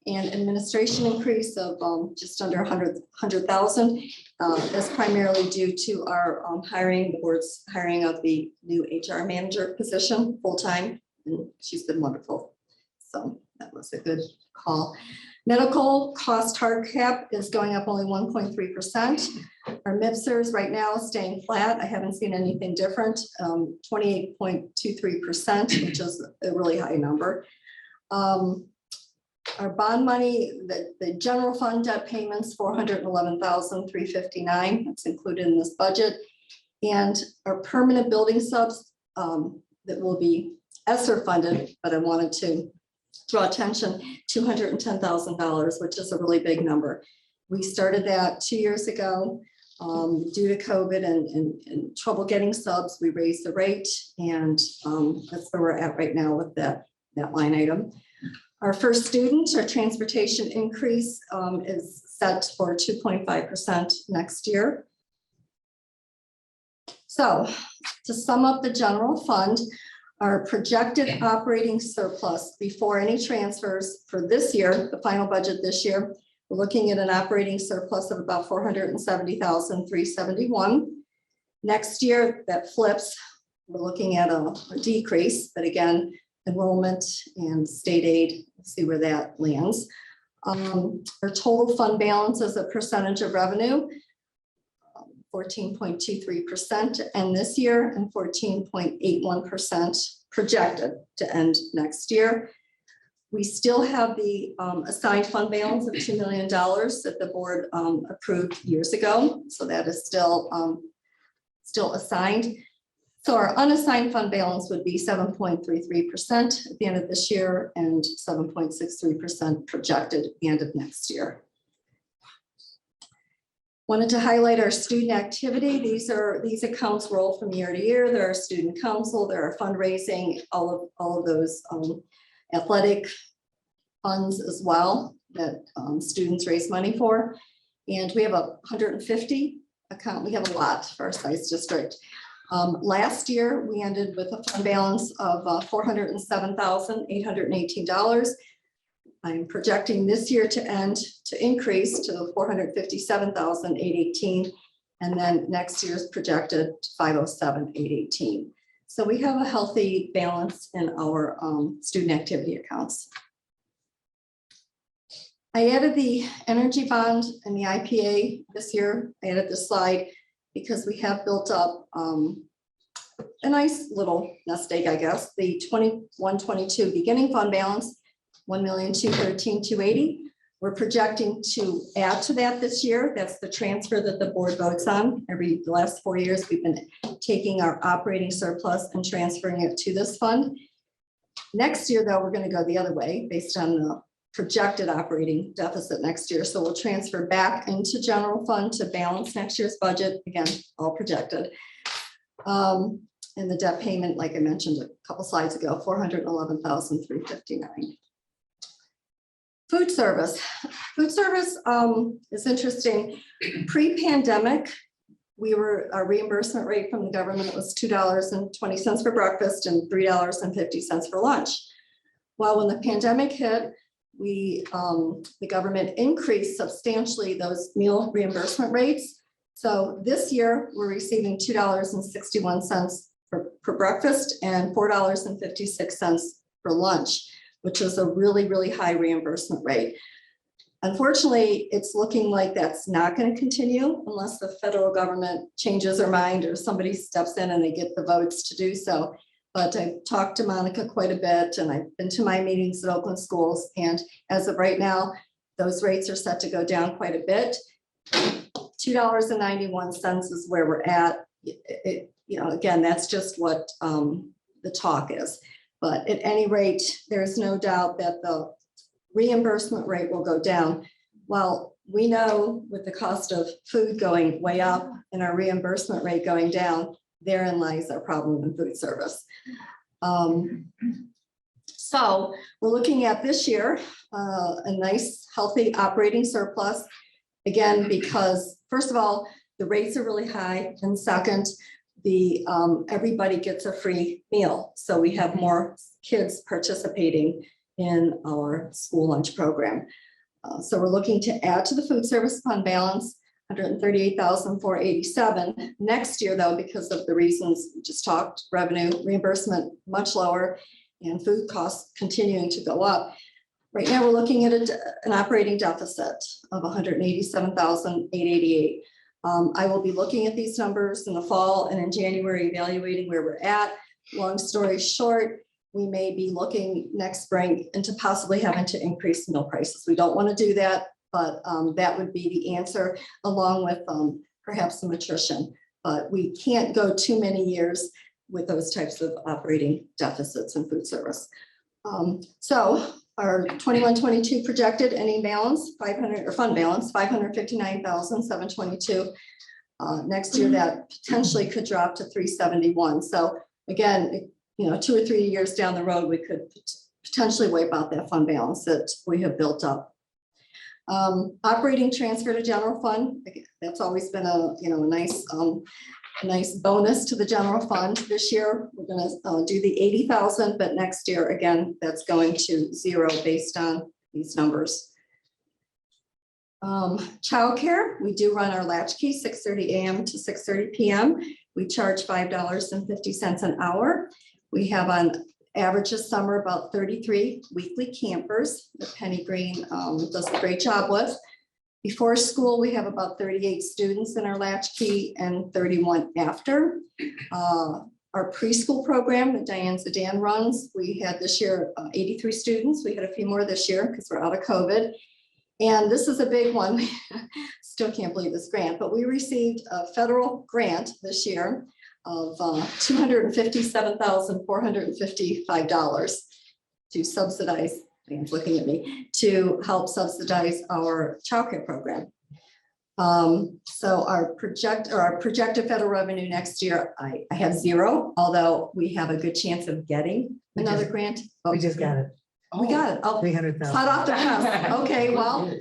and administration increase of just under 100,000. That's primarily due to our hiring, the board's hiring of the new HR manager position full-time, and she's been wonderful. So that was a good call. Medical cost hard cap is going up only 1.3%. Our MIPSers right now is staying flat. I haven't seen anything different, 28.23%, which is a really high number. Our bond money, the general fund debt payments, $411,359. That's included in this budget. And our permanent building subs that will be ESSER funded, but I wanted to draw attention, $210,000, which is a really big number. We started that 2 years ago. Due to COVID and trouble getting subs, we raised the rate, and that's where we're at right now with that line item. Our first student, our transportation increase is set for 2.5% next year. So to sum up the general fund, our projected operating surplus before any transfers for this year, the final budget this year, we're looking at an operating surplus of about $470,371. Next year, that flips. We're looking at a decrease, but again, enrollment and state aid, see where that lands. Our total fund balance as a percentage of revenue, 14.23% to end this year and 14.81% projected to end next year. We still have the assigned fund balance of $2 million that the board approved years ago. So that is still assigned. So our unassigned fund balance would be 7.33% at the end of this year and 7.63% projected at the end of next year. Wanted to highlight our student activity. These accounts roll from year to year. There are student council, there are fundraising, all of those athletic funds as well that students raise money for. And we have 150 account, we have a lot for our size district. Last year, we ended with a fund balance of $407,818. I'm projecting this year to increase to $457,818. And then next year's projected to $507,818. So we have a healthy balance in our student activity accounts. I added the energy bond and the IPA this year. I added this slide because we have built up a nice little nest egg, I guess. The 21-22 beginning fund balance, $1,213,280. We're projecting to add to that this year. That's the transfer that the board votes on. The last 4 years, we've been taking our operating surplus and transferring it to this fund. Next year, though, we're going to go the other way based on the projected operating deficit next year. So we'll transfer back into general fund to balance next year's budget. Again, all projected. And the debt payment, like I mentioned a couple slides ago, $411,359. Food service. Food service is interesting. Pre-pandemic, our reimbursement rate from the government was $2.20 for breakfast and $3.50 for lunch. Well, when the pandemic hit, the government increased substantially those meal reimbursement rates. So this year, we're receiving $2.61 for breakfast and $4.56 for lunch, which is a really, really high reimbursement rate. Unfortunately, it's looking like that's not going to continue unless the federal government changes their mind or somebody steps in and they get the votes to do so. But I've talked to Monica quite a bit and I've been to my meetings at Oakland schools. And as of right now, those rates are set to go down quite a bit. $2.91 is where we're at. Again, that's just what the talk is. But at any rate, there's no doubt that the reimbursement rate will go down. Well, we know with the cost of food going way up and our reimbursement rate going down, therein lies our problem in food service. So we're looking at this year, a nice healthy operating surplus. Again, because first of all, the rates are really high. And second, everybody gets a free meal. So we have more kids participating in our school lunch program. So we're looking to add to the food service fund balance, $138,487. Next year, though, because of the reasons we just talked, revenue reimbursement much lower and food costs continuing to go up. Right now, we're looking at an operating deficit of $187,888. I will be looking at these numbers in the fall and in January, evaluating where we're at. Long story short, we may be looking next spring into possibly having to increase meal prices. We don't want to do that, but that would be the answer, along with perhaps some attrition. But we can't go too many years with those types of operating deficits in food service. So our 21-22 projected ending balance, fund balance, $559,722. Next year, that potentially could drop to $371. So again, 2 or 3 years down the road, we could potentially wipe out that fund balance that we have built up. Operating transfer to general fund, that's always been a nice bonus to the general fund. This year, we're going to do the 80,000, but next year, again, that's going to zero based on these numbers. Childcare, we do run our latchkey 6:30 a.m. to 6:30 p.m. We charge $5.50 an hour. We have on average this summer about 33 weekly campers that Penny Green does a great job with. Before school, we have about 38 students in our latchkey and 31 after. Our preschool program that Diane Zidane runs, we had this year 83 students. We had a few more this year because we're out of COVID. And this is a big one. Still can't believe this grant, but we received a federal grant this year of $257,455 to subsidize, Dan's looking at me, to help subsidize our childcare program. So our projected federal revenue next year, I have zero, although we have a good chance of getting another grant. We just got it. We got it. Oh, 300,000. hot off the press. Okay, well,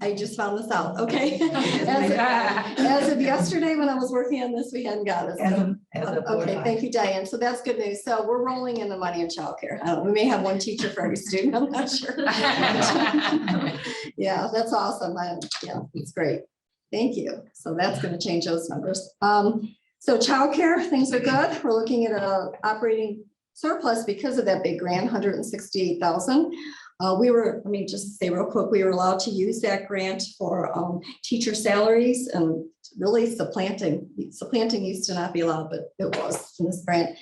I just found this out, okay? As of yesterday, when I was working on this, we hadn't got it. so- Okay, thank you, Diane. So that's good news. So we're rolling in the money in childcare. We may have one teacher for every student, I'm not sure. Yeah, that's awesome. Yeah, it's great. Thank you. So that's gonna change those numbers. So childcare, things are good. We're looking at a operating surplus because of that big grant, 168,000. Let me just say real quick, we were allowed to use that grant for teacher salaries and really supplanting. Supplanting used to not be allowed, but it was in this grant.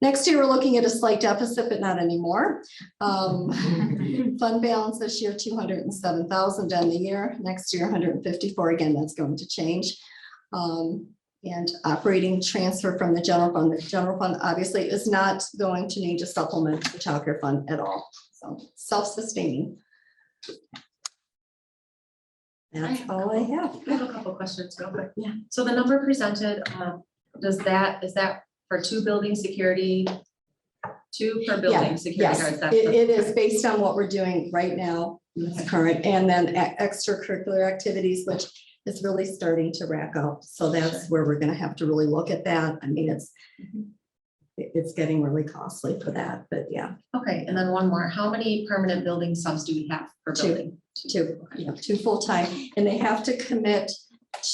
Next year, we're looking at a slight deficit, but not anymore. Fund balance this year, 207,000 done the year. Next year, 154. Again, that's going to change. And operating transfer from the general fund. The general fund obviously is not going to need to supplement the childcare fund at all. So self-sustaining. That's all I have. I have a couple questions real quick. Yeah. So the number presented, is that for two building security? Two per building security Yes, guards? That's it is based on what we're doing right now, with the current, and then extracurricular activities, which is really starting to rack up. So that's where we're gonna have to really look at that. I mean, it's getting really costly for that, but yeah, Okay, and then one more. How many permanent building subs do we have per Two. building? two full-time, and they have to commit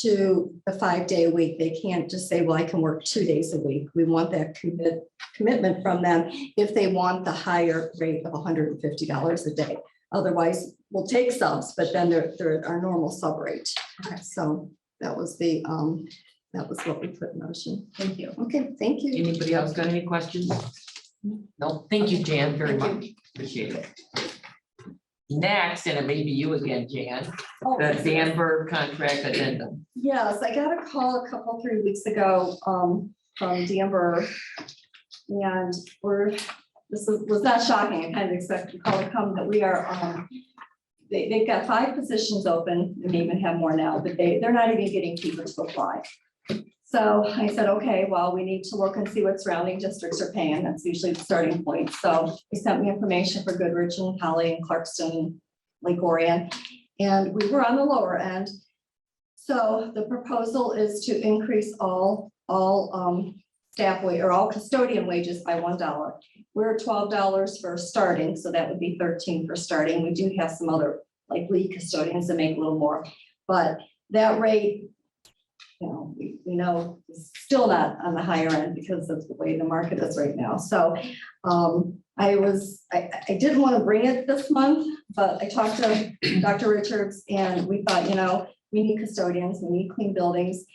to the 5-day week. They can't just say, well, I can work 2 days a week. We want that commitment from them if they want the higher rate of $150 a day. Otherwise, we'll take subs, but then they're our normal sub rate. Okay. So that was what we put in motion. Thank you. Okay, thank you. Anybody else got any questions? No, thank you, Jan, very Thank much. Appreciate it. Next, and it may be you again, Jan, Oh, the Danberg contract addendum. Yes, I got a call 3 weeks ago from Danber. And was not shocking. I kind of expected the call to come, that we are, they've got 5 positions open, and they even have more now, but they're not even getting people to apply. So I said, okay, well, we need to look and see what surrounding districts are paying. That's usually the starting point. So they sent me information for Goodrich and Holly and Clarkston, Lake Orion, and we were on the lower end. So the proposal is to increase all staff wage or all custodian wages by $1. We're at $12 for starting, so that would be 13 for starting. We do have some other like lead custodians that make a little more, but that rate, we know is still not on the higher end because of the way the market is right now. So I didn't want to bring it this month, but I talked to Dr. Richards and we thought, we need custodians, we need clean buildings.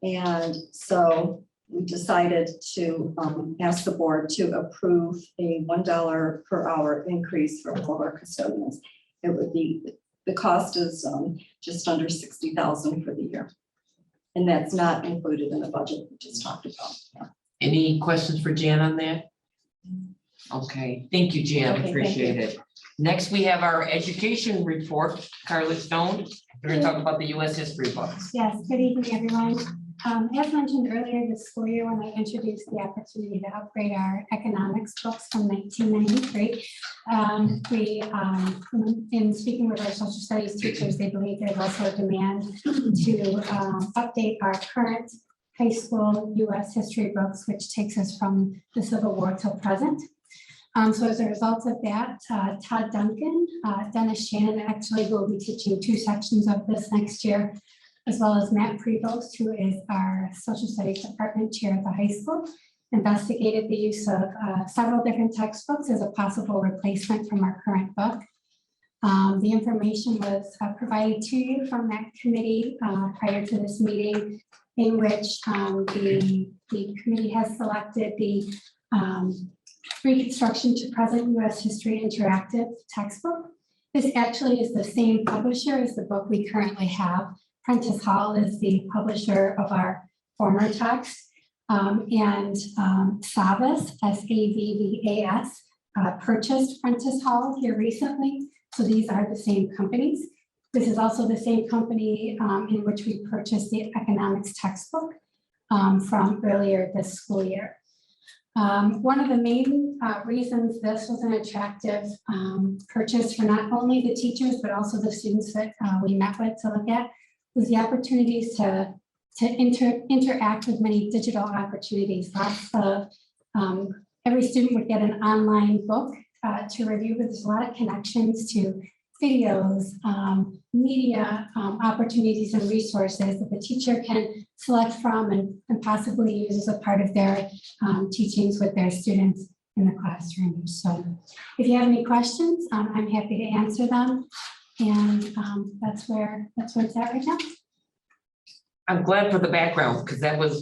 And so we decided to ask the board to approve a $1 per hour increase for all of our custodians. It would be, the cost is just under $60,000 for the year. And that's not included in the budget we just talked about. Any questions for Jan on that? Okay, thank you, Jan, Okay, thank appreciate you. it. Next, we have our education report. Carla Stone, we're gonna talk about the US history books. Yes, good evening, everyone. As mentioned earlier this school year, when I introduced the opportunity to upgrade our economics books from 1993, in speaking with our social studies teachers, they believe there's also a demand to update our current high school US history books, which takes us from the Civil War till present. So as a result of that, Todd Duncan, Dennis Shannon actually will be teaching 2 sections of this next year, as well as Matt Prevost, who is our social studies department chair at the high school, investigated the use of several different textbooks as a possible replacement from our current book. The information was provided to you from that committee prior to this meeting, in which the committee has selected the Reconstruction to Present U.S. History Interactive textbook. This actually is the same publisher as the book we currently have. Prentice Hall is the publisher of our former text, and Savas, S-A-V-V-A-S, purchased Prentice Hall here recently. So these are the same companies. This is also the same company in which we purchased the economics textbook from earlier this school year. One of the main reasons this was an attractive purchase for not only the teachers, but also the students that we met with to look at was the opportunities to interact with many digital opportunities. Lots of, every student would get an online book to review, but there's a lot of connections to videos, media opportunities and resources that the teacher can select from and possibly use as a part of their teachings with their students in the classroom. So if you have any questions, I'm happy to answer them. And that's where it's at right now. I'm glad for the background, because that would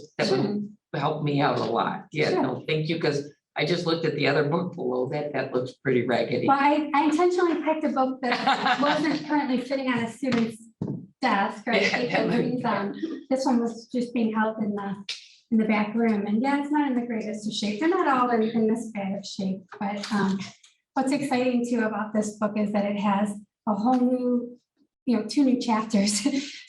help me out a lot. Yeah, Sure. no, thank you, because I just looked at the other book below that. That looks pretty raggedy. Well, I intentionally picked a book that wasn't currently sitting on a student's desk, right? Yeah, that Because this one was just being held in the back room, and yeah, it's not in the greatest of shape. They're not all in this bad of shape, but what's exciting too about this book is that it has a whole new, 2 new chapters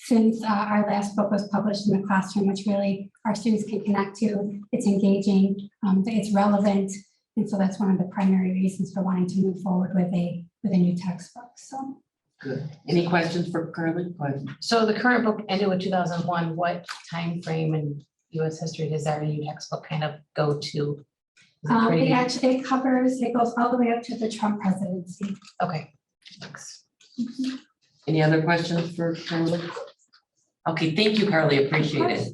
since our last book was published in the classroom, which really our students can connect to. It's engaging, it's relevant, and so that's one of the primary reasons for wanting to move forward with a new textbook. So. Good. Any questions for Carly? Go ahead. So the current book ended with 2001. What time frame in US history does that new textbook kind of go to? Is it pretty- It goes all the way up to the Trump presidency. Okay. Thanks. Any other questions for Carly? Okay, thank you, Carly. Appreciate it.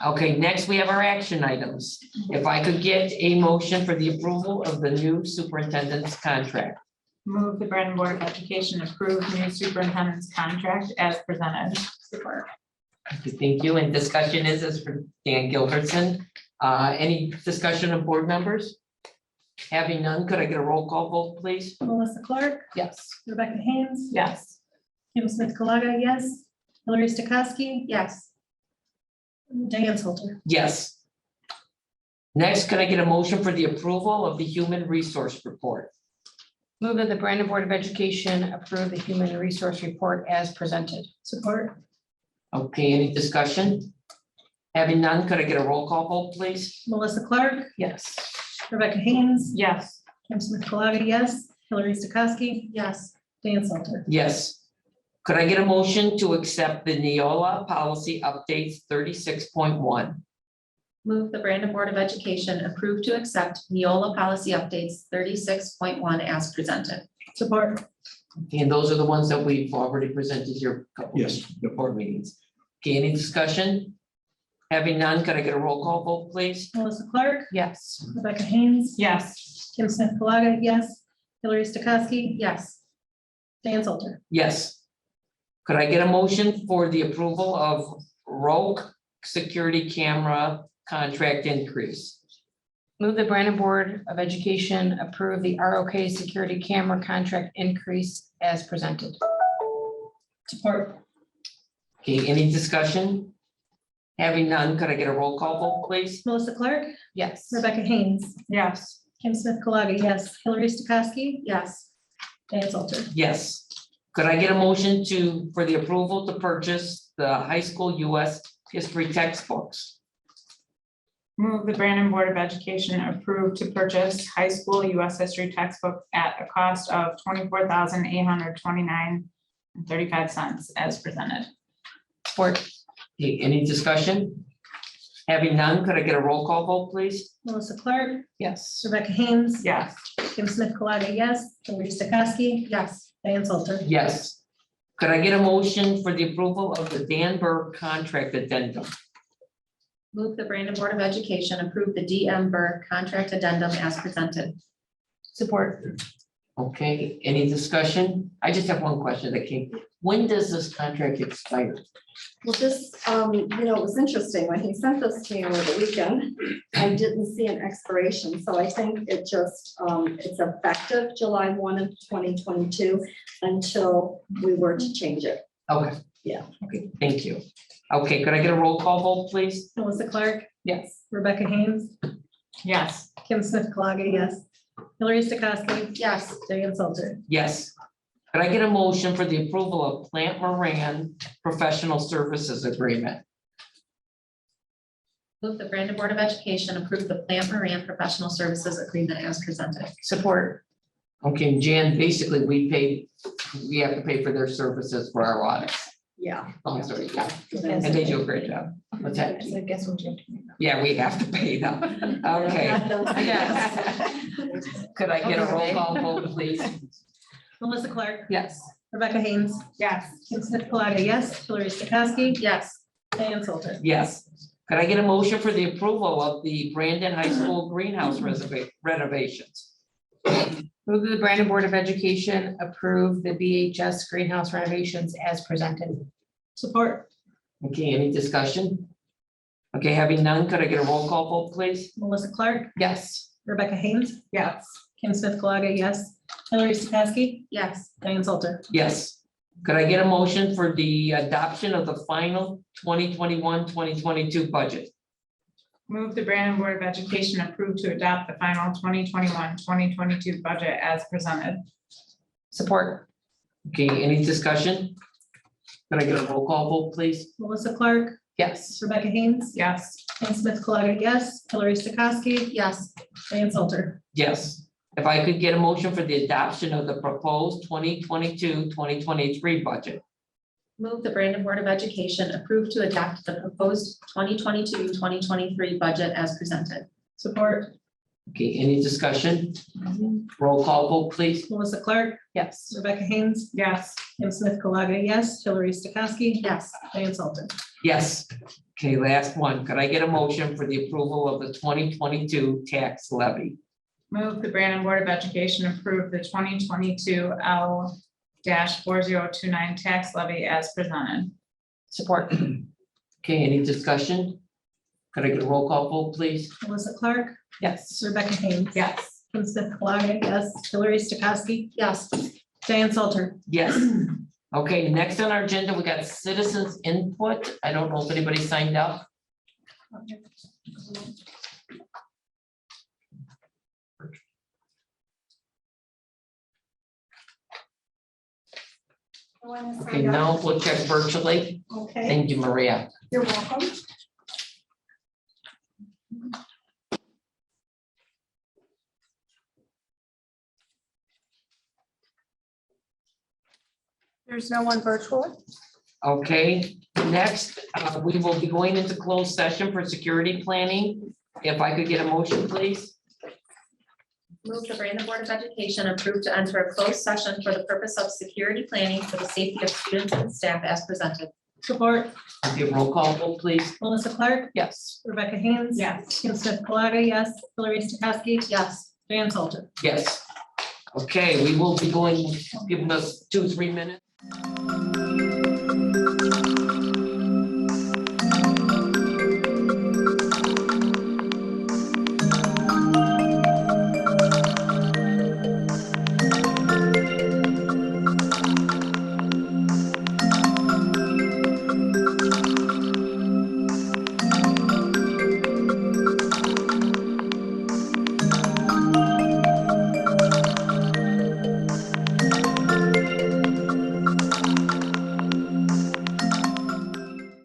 Okay, next we have our action items. If I could get a motion for the approval of the new superintendent's contract. Move the Brandon Board of Education approve new superintendent's contract as presented. Support. Okay, thank you. And discussion is for Dan Gilbertson. Any discussion of board members? Having none, could I get a roll call vote, please? Melissa Clark, Yes. Rebecca Haynes, Yes. Kim Smith Colaga, yes. Hillary Stokowski, Yes. Diane Salter. Yes. Next, could I get a motion for the approval of the human resource report? Move that the Brandon Board of Education approve the human resource report as presented. Support. Okay, any discussion? Having none, could I get a roll call vote, please? Melissa Clark, Yes. Rebecca Haynes, Yes. Kim Smith Colaga, yes. Hillary Stokowski, yes. Diane Salter. Yes. Could I get a motion to accept the Neola policy updates 36.1? Move the Brandon Board of Education approve to accept Neola policy updates 36.1 as presented. Support. Okay, and those are the ones that we've already presented here. a couple Yes. of board meetings. Okay, any discussion? Having none, could I get a roll call vote, please? Melissa Clark, Yes. Rebecca Haynes, Yes. Kim Smith Colaga, yes. Hillary Stokowski, Yes. Diane Salter. Yes. Could I get a motion for the approval of Rogue security camera contract increase? Move the Brandon Board of Education approve the ROK security camera contract increase as presented. Support. Okay, any discussion? Having none, could I get a roll call vote, please? Melissa Clark, Yes. Rebecca Haynes, Yes. Kim Smith Colaga, yes. Hillary Stokowski, Yes. Diane Salter. Yes. Could I get a motion for the approval to purchase the high school US history textbooks? Move the Brandon Board of Education approve to purchase high school US history textbook at a cost of $24,829.35 as presented. Support. Okay, any discussion? Having none, could I get a roll call vote, please? Melissa Clark, Yes. Rebecca Haynes, Yes. Kim Smith Colaga, yes. Hillary Stokowski, Yes. Diane Salter. Yes. Could I get a motion for the approval of the Dan Burke contract addendum? Move the Brandon Board of Education approve the DM Burke contract addendum as presented. Support. Okay, any discussion? I just have one question that came. When does this contract expire? Well, this, it was interesting, when he sent this to me over the weekend, I didn't see an expiration, so I think it just, it's effective July 1 of 2022 until we were to change it. Okay. Yeah. Okay, thank you. Okay, could I get a roll call vote, please? Melissa Clark, Yes. Rebecca Haynes, Yes. Kim Smith Colaga, yes. Hillary Stokowski, Yes. Diane Salter. Yes. Could I get a motion for the approval of Plant Moran professional services agreement? Move the Brandon Board of Education approve the Plant Moran Professional Services Agreement as presented. Support. Okay, Jan, basically, we have to pay for their services for our audits. Yeah. Oh, sorry, yeah, and they do a great job. What's that? I guess we'll do. Yeah, we have to pay them. Okay. Yes. Could I get a roll call vote, please? Melissa Clark, Yes. Rebecca Haynes, Yes. Kim Smith Colaga, yes, Hillary Stokowski, Yes. Diane Salter. Yes. Could I get a motion for the approval of the Brandon High School greenhouse renovations? Move that the Brandon Board of Education approve the BHS greenhouse renovations as presented. Support. Okay, any discussion? Okay, having none, could I get a roll call vote, please? Melissa Clark, Yes. Rebecca Haynes, Yes. Kim Smith Colaga, yes, Hillary Stokowski, Yes. Diane Salter. Yes. Could I get a motion for the adoption of the final 2021-2022 budget? Move the Brandon Board of Education approve to adopt the final 2021-2022 budget as presented. Support. Okay, any discussion? Could I get a roll call vote, please? Melissa Clark, Yes. Rebecca Haynes, Yes. Kim Smith Colaga, yes, Hillary Stokowski, Yes. Diane Salter. Yes. If I could get a motion for the adoption of the proposed 2022-2023 budget. Move the Brandon Board of Education approve to adopt the proposed 2022-2023 budget as presented. Support. Okay, any discussion? Roll call vote, please. Melissa Clark, Yes. Rebecca Haynes, Yes. Kim Smith Colaga, yes, Hillary Stokowski, Yes. Diane Salter. Yes. Okay, last one. Could I get a motion for the approval of the 2022 tax levy? Move the Brandon Board of Education approve the 2022 L-4029 tax levy as presented. Support. Okay, any discussion? Could I get a roll call vote, please? Melissa Clark, Yes. Rebecca Haynes. Yes. Kim Smith Colaga, yes, Hillary Stokowski, Yes. Diane Salter. Yes. Okay, next on our agenda, we got citizens input. I don't know if anybody signed up. Okay, now we'll check virtually. Okay. Thank you, Maria. You're welcome. There's no one virtually? Okay, next, we will be going into closed session for security planning. If I could get a motion, please. Move the Brandon Board of Education approve to enter a closed session for the purpose of security planning for the safety of students and staff as presented. Support. Okay, roll call vote, please. Melissa Clark, Yes. Rebecca Haynes. Yes. Kim Smith Colaga, yes, Hillary Stokowski, Yes. Diane Salter. Yes. Okay, we will be going, giving us 2-3 minutes.